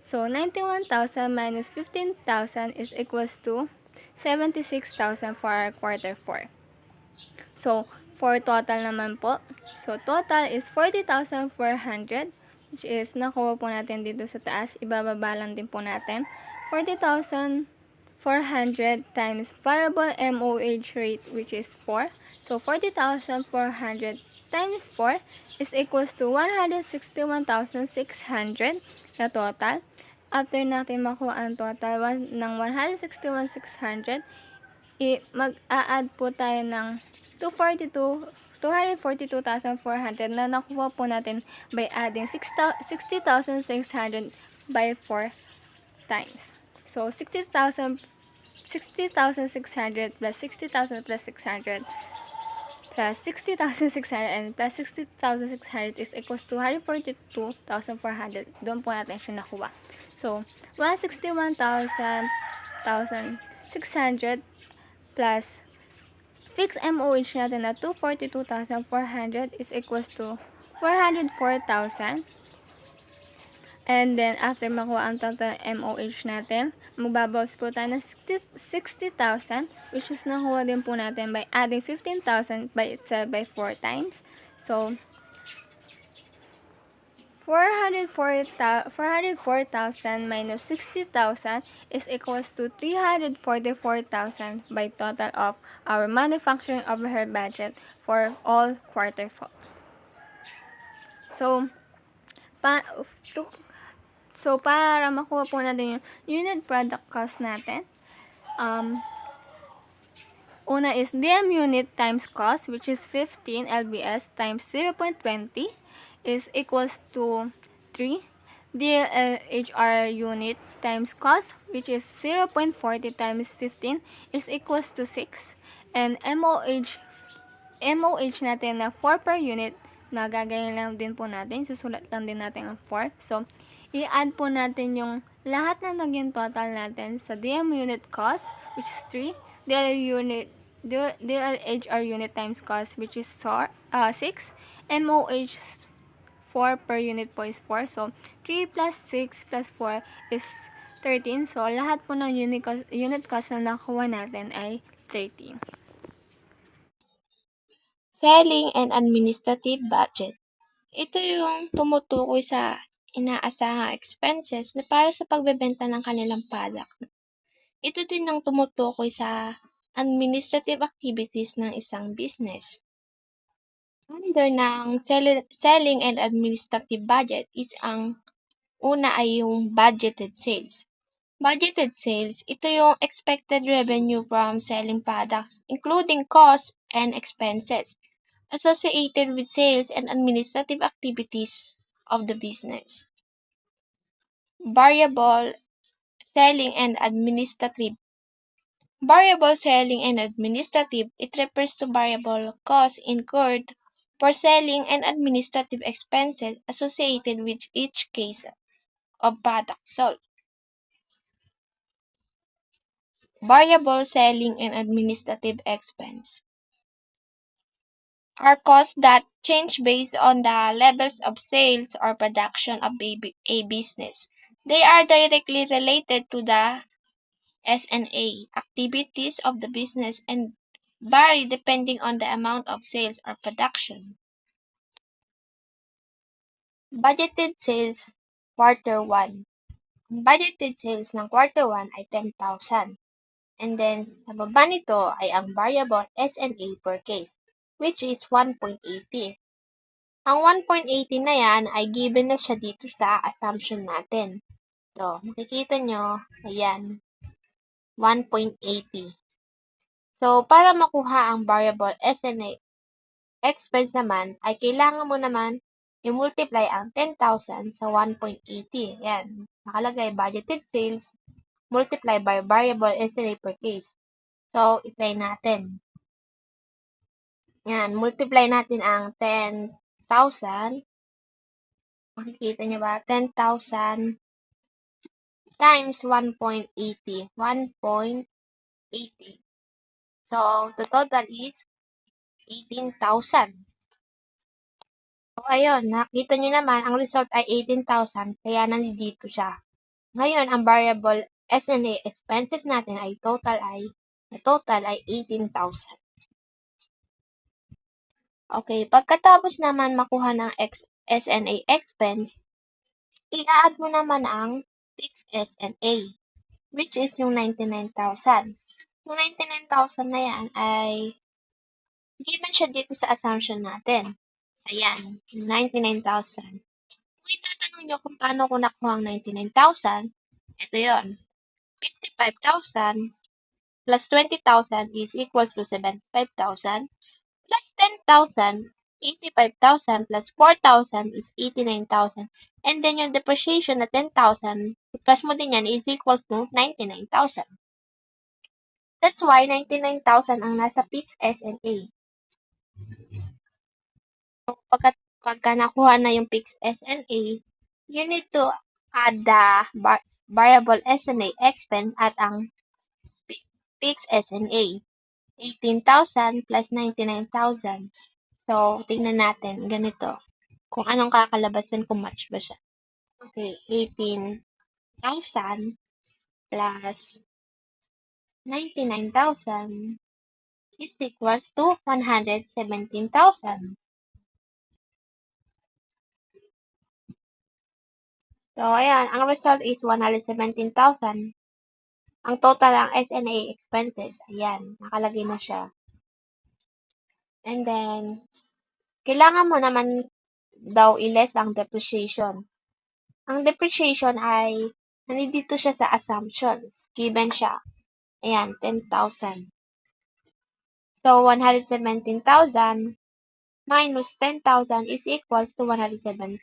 So 91,000 minus 15,000 is equals to 76,000 for our quarter 4. So, for total naman po, so total is 40,400, which is nakuha po natin dito sa taas, ibababa lang din po natin. 40,400 times variable MOH rate, which is 4. So, 40,400 times 4 is equals to 161,600 na total. After natin makuha ang total ng 161,600, mag-a-add po tayo ng 242,400 na nakuha po natin by adding 60,600 by 4 times. So, 60,600 plus 60,000 plus 600 plus 60,600 and plus 60,600 is equals to 142,400. Doon po natin siya nakuha. So, 161,600 plus fixed MOH natin na 242,400 is equals to 404,000. And then, after makuha ang total MOH natin, magbabawas po tayo ng 60,000, which is nakuha din po natin by adding 15,000 by itself by 4 times. So, 404,000 minus 60,000 is equals to 344,000 by total of our manufacturing overhead budget for all quarter 4. So, para makuha po natin yung unit product cost natin, una is DM unit times cost, which is 15 LBS times 0.20 is equals to 3. DLHR unit times cost, which is 0.40 times 15 is equals to 6. And MOH natin na 4 per unit, na gagawin lang din po natin, susulat lang din natin ang 4. So, i-add po natin yung lahat na naging total natin sa DM unit cost, which is 3, DLHR unit times cost, which is 6, MOH 4 per unit po is 4. So, 3 plus 6 plus 4 is 13. So, lahat po ng unit cost na nakuha natin ay 13. Selling and administrative budget. Ito yung tumutukoy sa inaasahang expenses na para sa pagbebenta ng kanilang product. Ito din ang tumutukoy sa administrative activities ng isang business. Under ng selling and administrative budget is ang una ay yung budgeted sales. Budgeted sales, ito yung expected revenue from selling products, including costs and expenses associated with sales and administrative activities of the business. Variable selling and administrative. Variable selling and administrative, it refers to variable costs incurred for selling and administrative expenses associated with each case of product sold. Variable selling and administrative expense are costs that change based on the levels of sales or production of a business. They are directly related to the S&A activities of the business and vary depending on the amount of sales or production. Budgeted sales quarter 1. Ang budgeted sales ng quarter 1 ay 10,000. And then, sa baba nito ay ang variable S&A per case, which is 1.80. Ang 1.80 na yan ay given na siya dito sa assumption natin. So, makikita nyo, ayan, 1.80. So, para makuha ang variable S&A expense naman, ay kailangan mo naman i-multiply ang 10,000 sa 1.80. Yan. Nakalagay budgeted sales multiply by variable SLA per case. So, itry natin. Yan. Multiply natin ang 10,000. Makikita nyo ba? 10,000 times 1.80. 1.80. So, the total is 18,000. So, ayun, nakita nyo naman, ang result ay 18,000, kaya nandito siya. Ngayon, ang variable S&A expenses natin ay total ay 18,000. Okay, pagkatapos naman makuha ng S&A expense, i-add mo naman ang fixed S&A, which is yung 99,000. Yung 99,000 na yan ay given siya dito sa assumption natin. Ayan, 99,000. Kung itatanong nyo kung paano ko nakuha ang 99,000, ito yon. 55,000 plus 20,000 is equals to 75,000 plus 10,000, 85,000 plus 4,000 is 89,000. And then yung depreciation na 10,000 plus mo din yan is equals to 99,000. That's why 99,000 ang nasa fixed S&A. So, pagka nakuha na yung fixed S&A, you need to add the variable S&A expense at ang fixed S&A. 18,000 plus 99,000. So, tingnan natin, ganito. Kung anong kakalabasan, kung match ba siya. Okay, 18,000 plus 99,000 is equals to 117,000. So, ayan, ang result is 117,000. Ang total ang S&A expenses, ayan, nakalagay na siya. And then, kailangan mo naman daw i-less ang depreciation. Ang depreciation ay, nandito siya sa assumptions. Given siya. Ayan, 10,000. So, 117,000 minus 10,000 is equals to 107,000.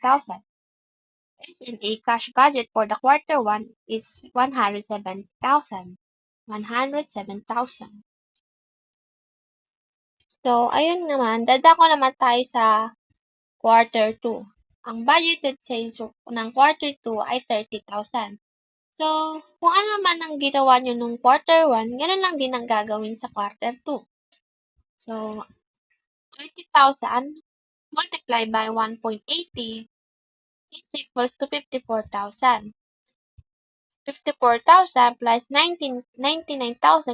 S&A cash budget for the quarter 1 is 107,000. 107,000. So, ayun naman, dadako naman tayo sa quarter 2. Ang budgeted sales ng quarter 2 ay 30,000. So, kung ano naman ang ginawa nyo nung quarter 1, ganoon lang din ang gagawin sa quarter 2. So, 30,000 multiplied by 1.80 is equals to 54,000. 54,000 plus 99,000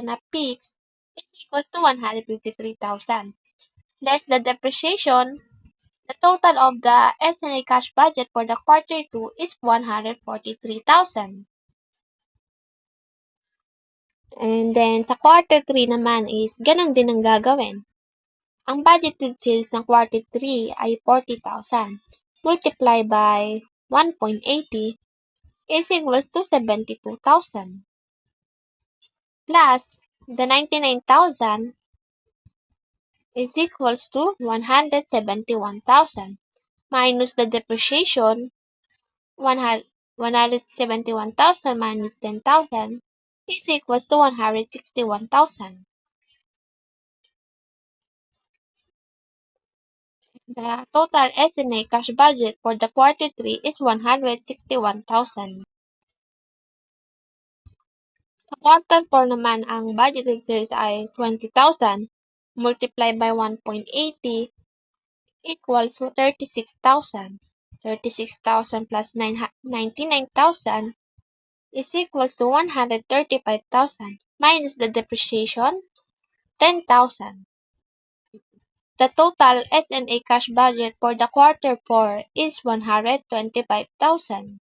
na fixed is equals to 153,000. Less the depreciation, the total of the S&A cash budget for the quarter 2 is 143,000. And then, sa quarter 3 naman is, ganun din ang gagawin. Ang budgeted sales ng quarter 3 ay 40,000. Multiply by 1.80 is equals to 72,000. Plus, the 99,000 is equals to 171,000. Minus the depreciation, 171,000 minus 10,000 is equals to 161,000. The total S&A cash budget for the quarter 3 is 161,000. Sa quarter 4 naman, ang budgeted sales ay 20,000 multiplied by 1.80 equals to 36,000. 36,000 plus 99,000 is equals to 135,000 minus the depreciation, 10,000. The total S&A cash budget for the quarter 4 is 125,000.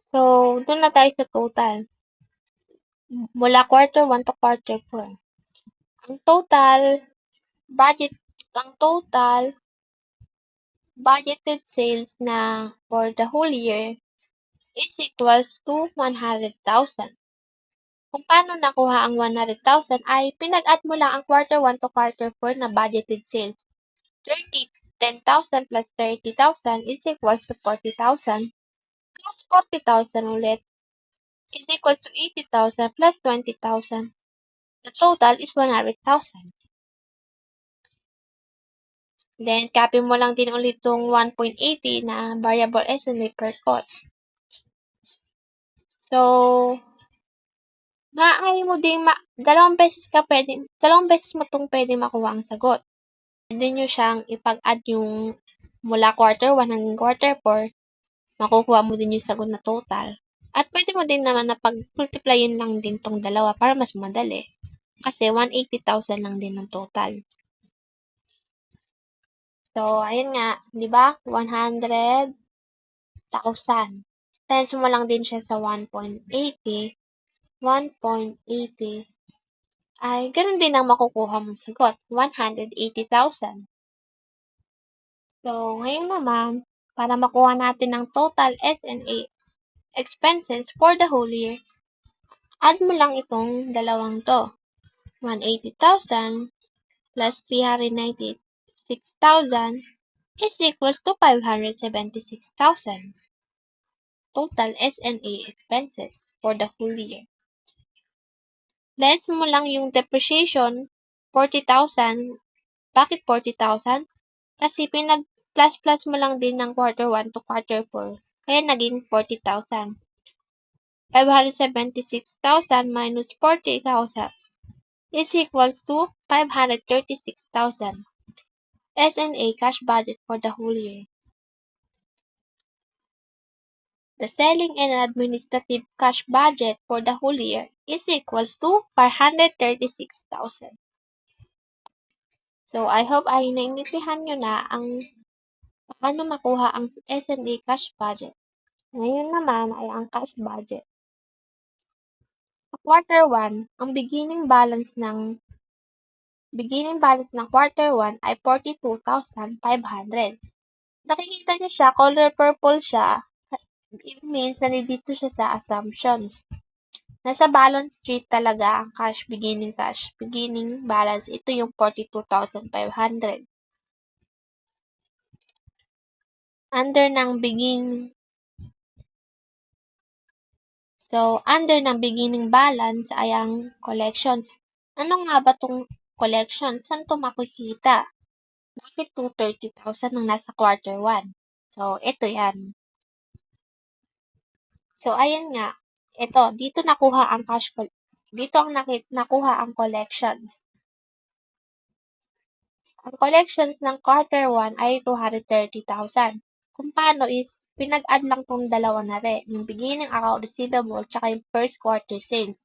So, doon na tayo sa total. Mula quarter 1 to quarter 4. Ang total budgeted sales na for the whole year is equals to 100,000. Kung paano nakuha ang 100,000 ay pinag-add mo lang ang quarter 1 to quarter 4 na budgeted sales. 10,000 plus 30,000 is equals to 40,000 plus 40,000 ulit is equals to 80,000 plus 20,000. The total is 100,000. Then, copy mo lang din ulit itong 1.80 na variable estimate per cost. So, maaari mo din dalawang beses mo itong pwedeng makuha ang sagot. Pwede nyo siyang ipag-add yung mula quarter 1 hanggang quarter 4, makukuha mo din yung sagot na total. At pwede mo din naman na pag-multiplyin lang din tong dalawa para mas madali. Kasi 180,000 lang din ang total. So, ayun nga, di ba? 100,000. Times mo lang din siya sa 1.80. 1.80 ay ganun din ang makukuha mong sagot, 180,000. So, ngayon naman, para makuha natin ang total S&A expenses for the whole year, add mo lang itong dalawang to. 180,000 plus 396,000 is equals to 576,000. Total S&A expenses for the whole year. Less mo lang yung depreciation, 40,000. Bakit 40,000? Kasi pinag-plus-plus mo lang din ng quarter 1 to quarter 4. Kaya naging 40,000. 576,000 minus 40,000 is equals to 536,000. S&A cash budget for the whole year. The selling and administrative cash budget for the whole year is equals to 536,000. So, I hope ay naintindihan nyo na ang paano makuha ang S&A cash budget. Ngayon naman ay ang cash budget. Sa quarter 1, ang beginning balance ng quarter 1 ay 42,500. Nakikita niyo siya, color purple siya. It means nandito siya sa assumptions. Nasa balance sheet talaga ang beginning balance. Ito yung 42,500. Under ng beginning balance ay ang collections. Ano nga ba tong collections? Saan to makikita? Bakit 230,000 ang nasa quarter 1? So, ito yan. So, ayan nga. Ito, dito nakuha ang nakuha ang collections. Ang collections ng quarter 1 ay 230,000. Kung paano is, pinag-add lang tong dalawa na rin. Yung beginning account receivable tsaka yung first quarter sales.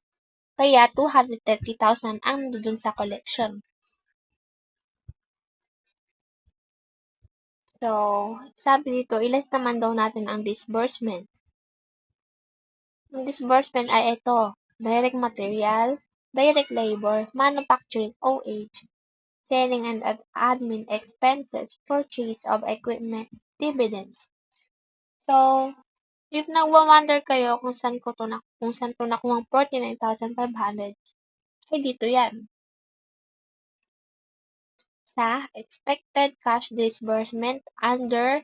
Kaya 230,000 ang nandun sa collection. So, sabi dito, ilas naman daw natin ang disbursement. Ang disbursement ay ito, direct material, direct labor, manufacturing OH, selling and admin expenses, purchase of equipment, dividends. So, if nagwa-wonder kayo kung saan to nakuha ang 49,500, ay dito yan. Sa expected cash disbursement under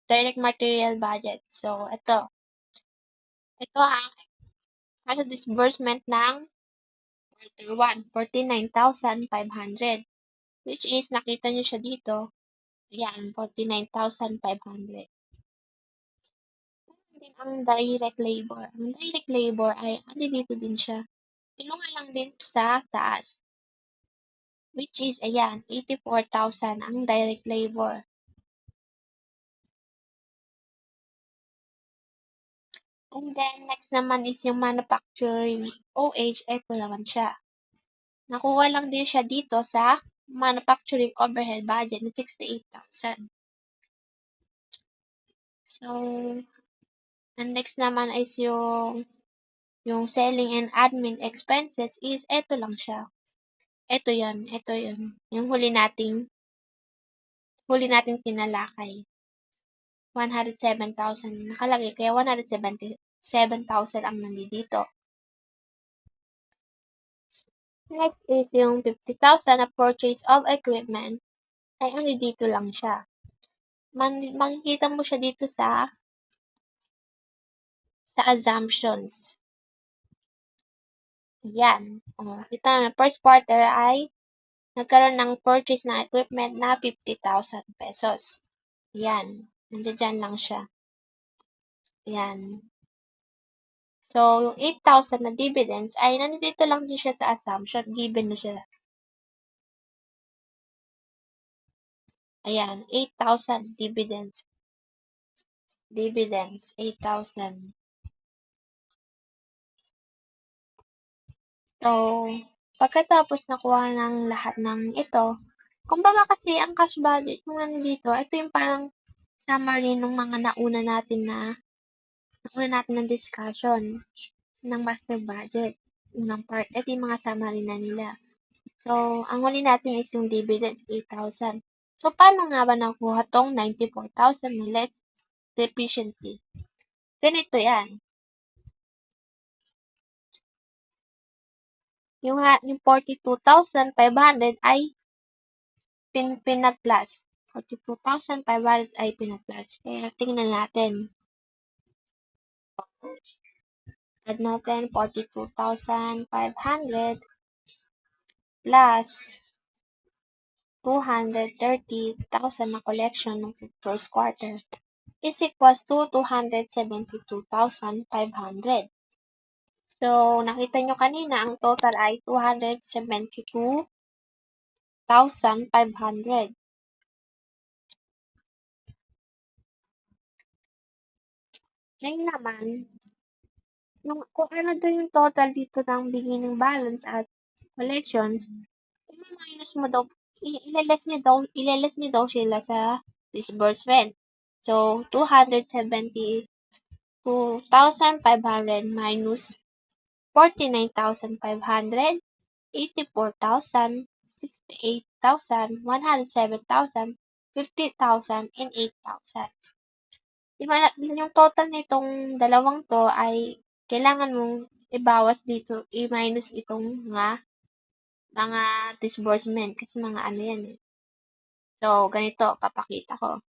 direct material budget. So, ito ang cash disbursement ng quarter 1, 49,500. Which is, nakita nyo siya dito. Yan, 49,500. Din ang direct labor. Ang direct labor ay, dito din siya. Kinuha lang din sa taas. Which is, ayan, 84,000 ang direct labor. And then, next naman is yung manufacturing OH. Ito naman siya. Nakuha lang din siya dito sa manufacturing overhead budget na 68,000. So, and next naman is yung selling and admin expenses is ito lang siya. Ito yun. Yung huli nating tinalakay. 107,000 nakalagay, kaya 177,000 ang nandito. Next is yung 50,000 na purchase of equipment. Ay, ano dito lang siya. Makikita mo siya dito sa assumptions. Yan. Kita na first quarter ay nagkaroon ng purchase ng equipment na 50,000 pesos. Yan. Nandiyan lang siya. Yan. So, yung 8,000 na dividends ay nandito lang din siya sa assumption. Given na siya. Ayan, 8,000 dividends. Dividends, 8,000. So, pagkatapos nakuha ng lahat ng ito, kumbaga kasi ang cash budget nung nandito, ito yung parang summary ng mga nauna natin ng discussion ng master budget. Unang part, ito yung mga summary na nila. So, ang huli natin is yung dividends, 8,000. So, paano nga ba nakuha tong 94,000 na less deficiency? Ganito yan. Yung 42,500 ay pinag-plus. 42,500 ay pinag-plus. Kaya tingnan natin. Add natin 42,500 plus 230,000 na collection ng first quarter is equals to 272,500. So, nakita nyo kanina, ang total ay 272,500. Ngayon naman, kung ano daw yung total dito ng beginning balance at collections, i-minus mo daw, ileless nyo daw sila sa disbursement. So, 272,500 minus 49,500, 84,000, 68,000, 107,000, 50,000, and 8,000. Diba, yung total nitong dalawang to ay kailangan mong ibawas dito, i-minus itong mga disbursement kasi mga ano yan eh. So, ganito, papakita ko.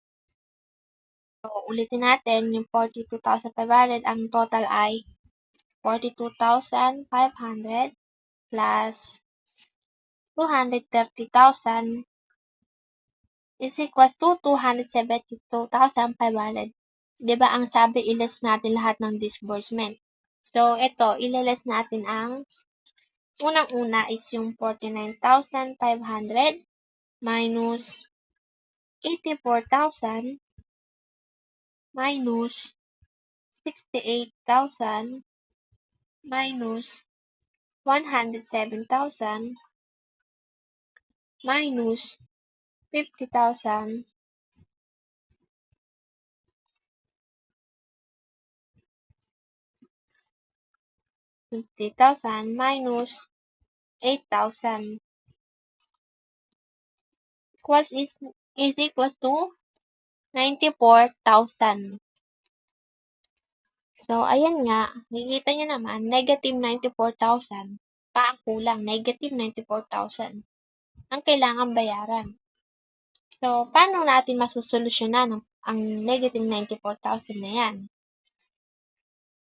So, ulitin natin, yung 42,500, ang total ay 42,500 plus 230,000 is equals to 272,500. Diba, ang sabi, i-less natin lahat ng disbursement. So, ito, i-less natin ang unang-una is yung 49,500 minus 84,000 minus 68,000 minus 107,000 minus 50,000 minus 8,000 is equals to 94,000. So, ayan nga, nakikita nyo naman, negative 94,000 pa ang kulang, negative 94,000 ang kailangan bayaran. So, paano natin masusolusyonan ang negative 94,000 na yan?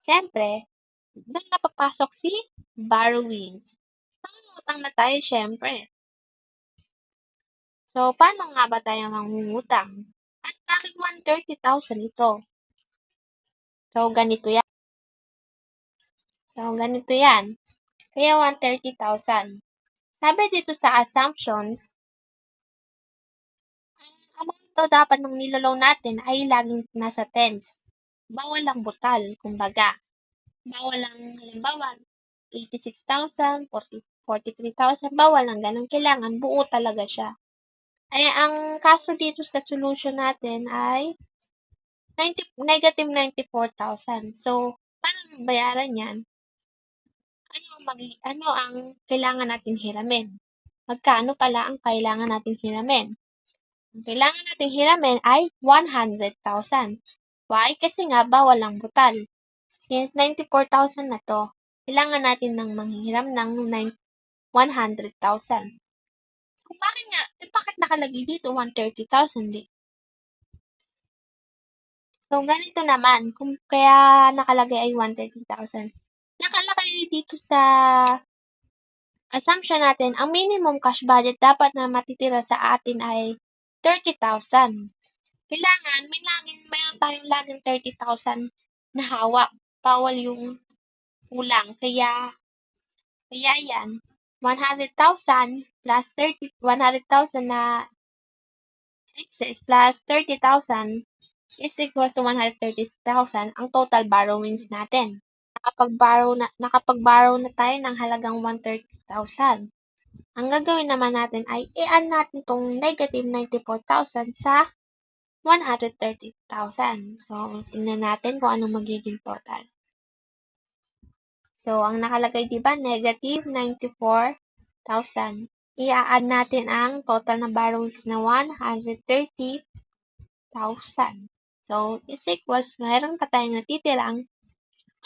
Siyempre, doon na papasok si borrowings. Mangungutang na tayo, siyempre. So, paano nga ba tayo mangungutang? At bakit 130,000 ito? So, ganito yan. Kaya 130,000. Sabi dito sa assumptions, ang amount to dapat nung niloloan natin ay laging nasa tens. Bawal lang butal, kumbaga. Bawal lang, halimbawa, 86,000, 43,000, bawal lang ganun. Kailangan buo talaga siya. Ay, ang kaso dito sa solution natin ay negative 94,000. So, paano bayaran yan? Ano ang kailangan natin hiramin? Magkano pala ang kailangan natin hiramin? Ang kailangan natin hiramin ay 100,000. Why? Kasi nga, bawal lang butal. Since 94,000 na to, kailangan natin ng manghihiram ng 100,000. So, bakit nakalagay dito 130,000 di? So, ganito naman, kung kaya nakalagay ay 130,000. Nakalagay dito sa assumption natin, ang minimum cash budget dapat na matitira sa atin ay 30,000. Kailangan, mayroon tayong laging 30,000 na hawak. Bawal yung kulang. Kaya yan, 100,000 plus 100,000 na excess plus 30,000 is equals to 130,000 ang total borrowings natin. Nakapag-borrow na tayo ng halagang 130,000. Ang gagawin naman natin ay i-add natin tong negative 94,000 sa 130,000. So, tingnan natin kung anong magiging total. So, ang nakalagay diba, negative 94,000. I-add natin ang total na borrowings na 130,000. So, is equals, mayroon pa tayong natitirang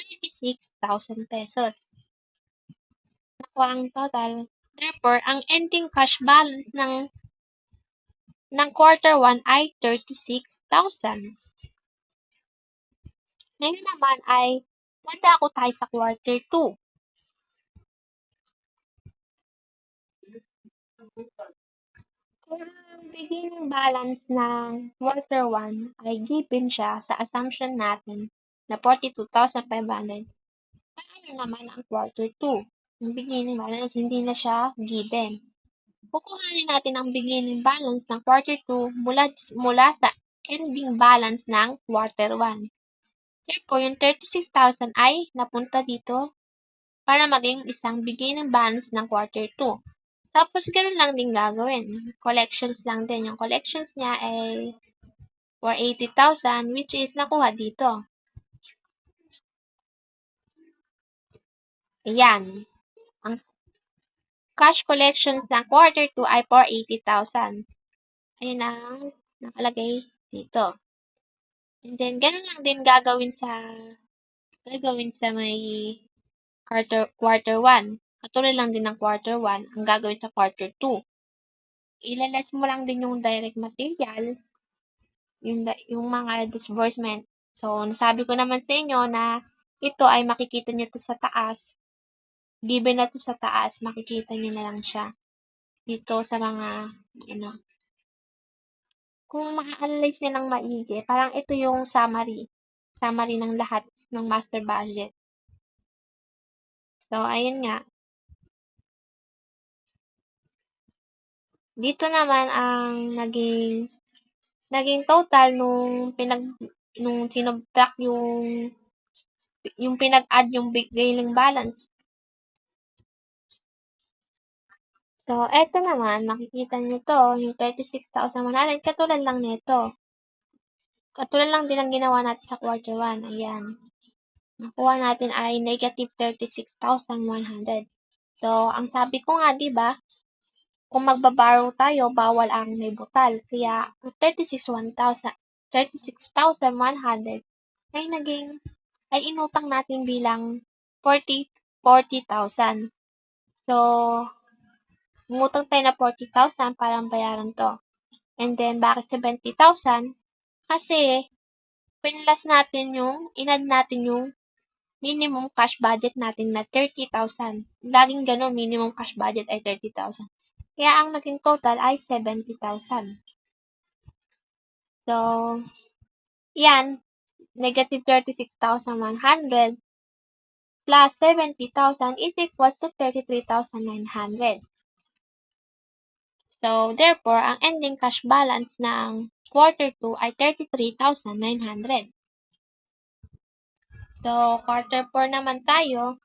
36,000 pesos. Nakuha ang total. Therefore, ang ending cash balance ng quarter 1 ay 36,000. Ngayon naman ay dadako tayo sa quarter 2. Kung ang beginning balance ng quarter 1 ay given siya sa assumption natin na 42,500, ano naman ang quarter 2? Ang beginning balance hindi na siya given. Kukuhanin natin ang beginning balance ng quarter 2 mula sa ending balance ng quarter 1. Therefore, yung 36,000 ay napunta dito para maging isang beginning balance ng quarter 2. Tapos, ganoon lang din gagawin. Collections lang din. Yung collections niya ay for 80,000 which is nakuha dito. Ayan. Ang cash collections ng quarter 2 ay for 80,000. Ayun ang nakalagay dito. And then, ganun lang din gagawin sa may quarter 1. Katulad lang din ng quarter 1 ang gagawin sa quarter 2. Ilalas mo lang din yung direct material, yung mga disbursement. So, nasabi ko naman sa inyo na ito ay makikita nyo to sa taas. Given na to sa taas, makikita nyo na lang siya. Dito sa mga, kung maka-analyze nilang maigi, parang ito yung summary. Summary ng lahat ng master budget. So, ayun nga. Dito naman ang naging total nung sinubtract yung pinag-add yung beginning balance. So, eto naman, makikita nyo to, yung 36,100, katulad lang nito. Katulad lang din ang ginawa natin sa quarter 1. Ayan. Nakuha natin ay negative 36,100. So, ang sabi ko nga, di ba, kung magbaborrow tayo, bawal ang may butal. Kaya, 36,100 ay inutang natin bilang 40,000. So, umutang tayo na 40,000 para bayaran to. And then, bakit 70,000? Kasi, inad natin yung minimum cash budget natin na 30,000. Laging ganun, minimum cash budget ay 30,000. Kaya ang naging total ay 70,000. So, yan, negative 36,100 plus 70,000 is equal to 33,900. So, therefore, ang ending cash balance ng quarter 2 ay 33,900. So, quarter 4 naman tayo.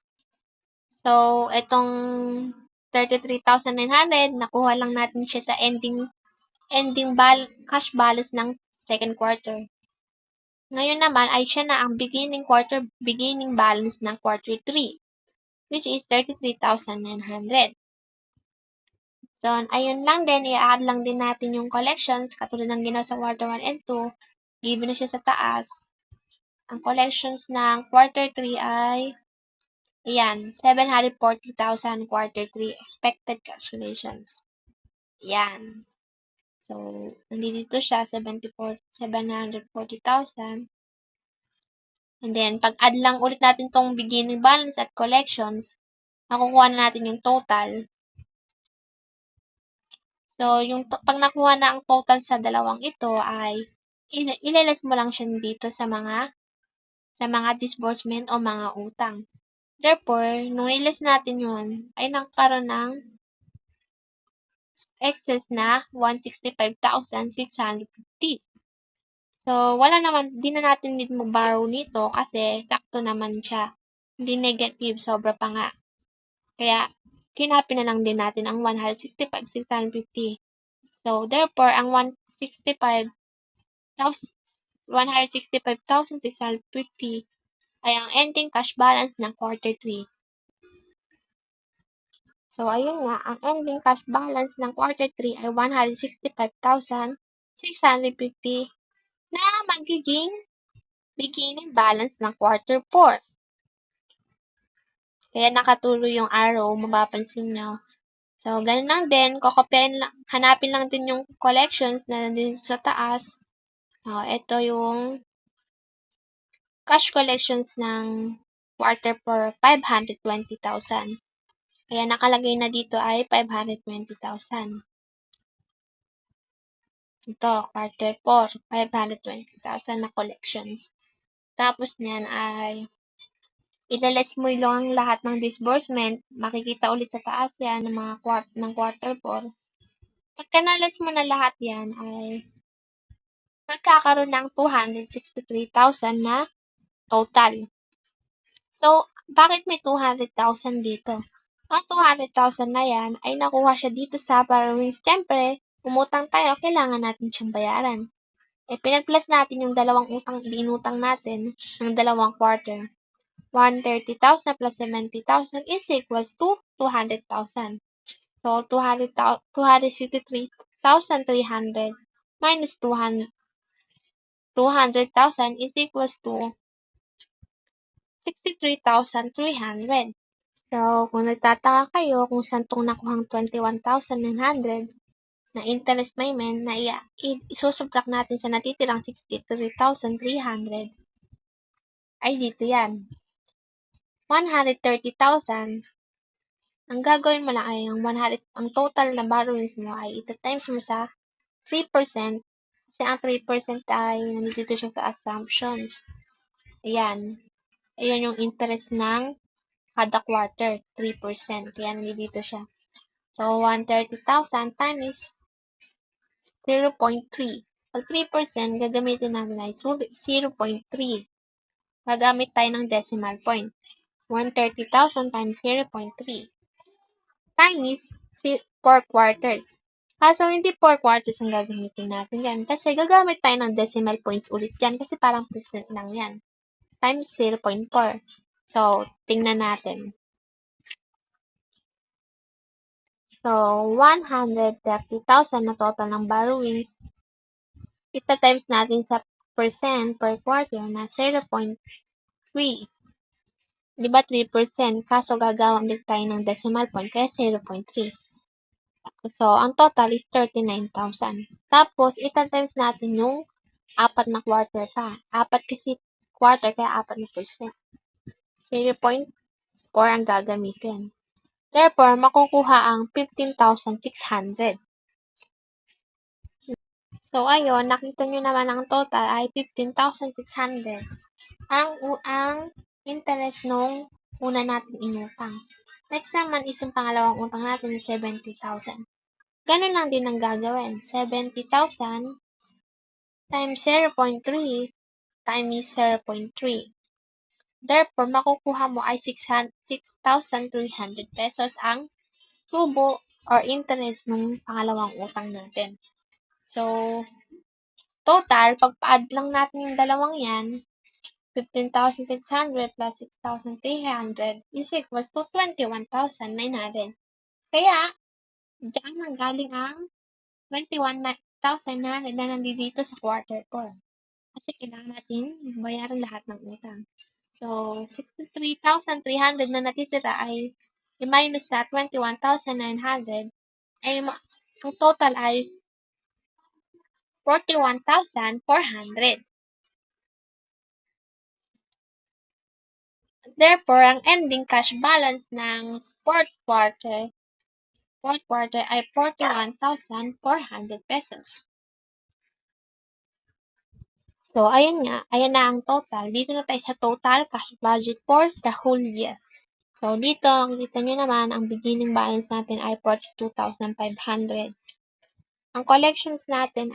So, itong 33,900, nakuha lang natin siya sa cash balance ng second quarter. Ngayon naman ay siya na ang beginning balance ng quarter 3, which is 33,900. So, ayun lang din, i-add lang din natin yung collections, katulad ng ginawa sa quarter 1 and 2, given na siya sa taas. Ang collections ng quarter 3 ay Ayan, 740,000 quarter 3 expected calculations. Ayan. So, nandito siya, 740,000. And then, pag-add lang ulit natin tong beginning balance at collections, makukuha na natin yung total. So, pag nakuha na ang total sa dalawang ito ay ileless mo lang siya dito sa mga disbursement o mga utang. Therefore, nung iles natin yun, ay nagkaroon ng excess na 165,650. So, wala naman, di na natin need mag-borrow nito kasi sakto naman siya. Hindi negative, sobra pa nga. Kaya, kinapin na lang din natin ang 165,650. So, therefore, ang 165,650 ay ang ending cash balance ng quarter 3. So, ayun nga, ang ending cash balance ng quarter 3 ay 165,650 na magiging beginning balance ng quarter 4. Kaya nakatuloy yung arrow, mapapansin nyo. So, ganun lang din, hanapin lang din yung collections na nandito sa taas. Ito yung cash collections ng quarter 4, 520,000. Kaya nakalagay na dito ay 520,000. Ito, quarter 4, 520,000 na collections. Tapos niyan ay ilales mo lang lahat ng disbursement. Makikita ulit sa taas yan ng ng quarter 4. Pagka nalas mo na lahat yan ay magkakaroon ng 263,000 na total. So, bakit may 200,000 dito? Ang 200,000 na yan ay nakuha siya dito sa borrowings. Siyempre, umutang tayo, kailangan natin siyang bayaran. Pinag-plus natin yung dalawang inutang natin ng dalawang quarter. 130,000 plus 70,000 is equals to 200,000. So, 263,300 minus 200,000 is equals to 63,300. So, kung nagtataka kayo kung saan itong nakuhang 21,900 na interest payment na isusubtract natin sa natitirang 63,300 ay dito yan. 130,000. Ang gagawin mo lang ay ang total na borrowings mo ay ita-times mo sa 3%. Kasi ang 3% ay nandito siya sa assumptions. Ayan. Ayan yung interest ng kada quarter, 3%. Kaya nandito siya. So, 130,000 times 0.3. Pag 3%, gagamitin natin ay 0.3. Gagamit tayo ng decimal point. 130,000 times 0.3 times 4 quarters. Kaso, hindi 4 quarters ang gagamitin natin yan. Kasi gagamit tayo ng decimal points ulit yan. Kasi parang percent lang yan. Times 0.4. So, tingnan natin. So, 130,000 na total ng borrowings. Ita-times natin sa percent per quarter na 0.3. Diba 3%? Kaso gagamit tayo ng decimal point kaya 0.3. So, ang total is 39,000. Tapos, ita-times natin yung 4 na quarter pa. 4 kasi quarter kaya 4 na percent. 0.4 ang gagamitin. Therefore, makukuha ang 15,600. So, ayun, nakita nyo naman ang total ay 15,600. Ang interest nung una natin inutang. Next naman is yung pangalawang utang natin, 70,000. Ganun lang din ang gagawin. 70,000 times 0.3 times 0.3. Therefore, makukuha mo ay 6,300 pesos ang tubo or interest ng pangalawang utang natin. So, total, pagpa-add lang natin yung dalawang yan, 15,600 plus 6,300 is equals to 21,900. Kaya, diyan nanggaling ang 21,900 na nandito sa quarter 4. Kasi kailangan natin bayaran lahat ng utang. So, 63,300 na natitira ay i-minus sa 21,900 ay ang total ay 41,400. Therefore, ang ending cash balance ng fourth quarter ay 41,400 pesos. So, ayan na ang total. Dito na tayo sa total cash budget for the whole year. So, dito, kita nyo naman, ang beginning balance natin ay 42,500. Ang collections natin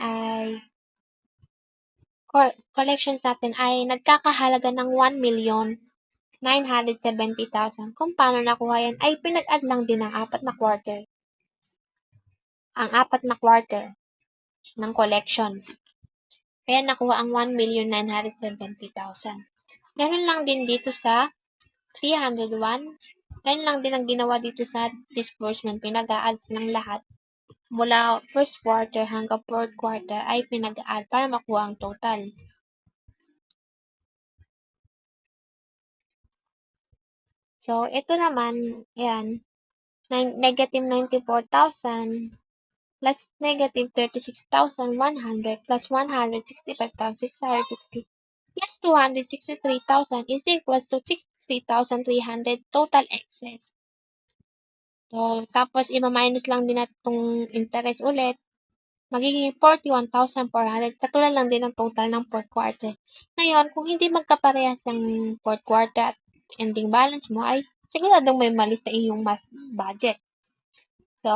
ay nagkakahalaga ng 1,970,000. Kung paano nakuha yan, ay pinag-add lang din ang apat na quarter. Ang apat na quarter ng collections. Kaya nakuha ang 1,970,000. Ganun lang din dito sa 301. Ganun lang din ang ginawa dito sa disbursement. Pinag-a-add ng lahat. Mula first quarter hanggang fourth quarter ay pinag-a-add para makuha ang total. So, ito naman, yan, negative 94,000 plus negative 36,100 plus 165,650 plus 263,000 is equals to 63,300 total excess. So, tapos i-minus lang din natin itong interest ulit. Magiging 41,400. Katulad lang din ang total ng fourth quarter. Ngayon, kung hindi magkaparehas ang fourth quarter at ending balance mo, ay siguradong may mali sa iyong budget. So,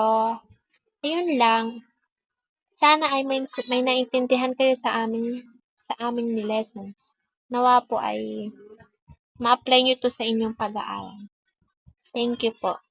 ayun lang. Sana ay may naintindihan kayo sa aming lesson. Nawa po ay ma-apply nyo to sa inyong pag-aaral. Thank you po.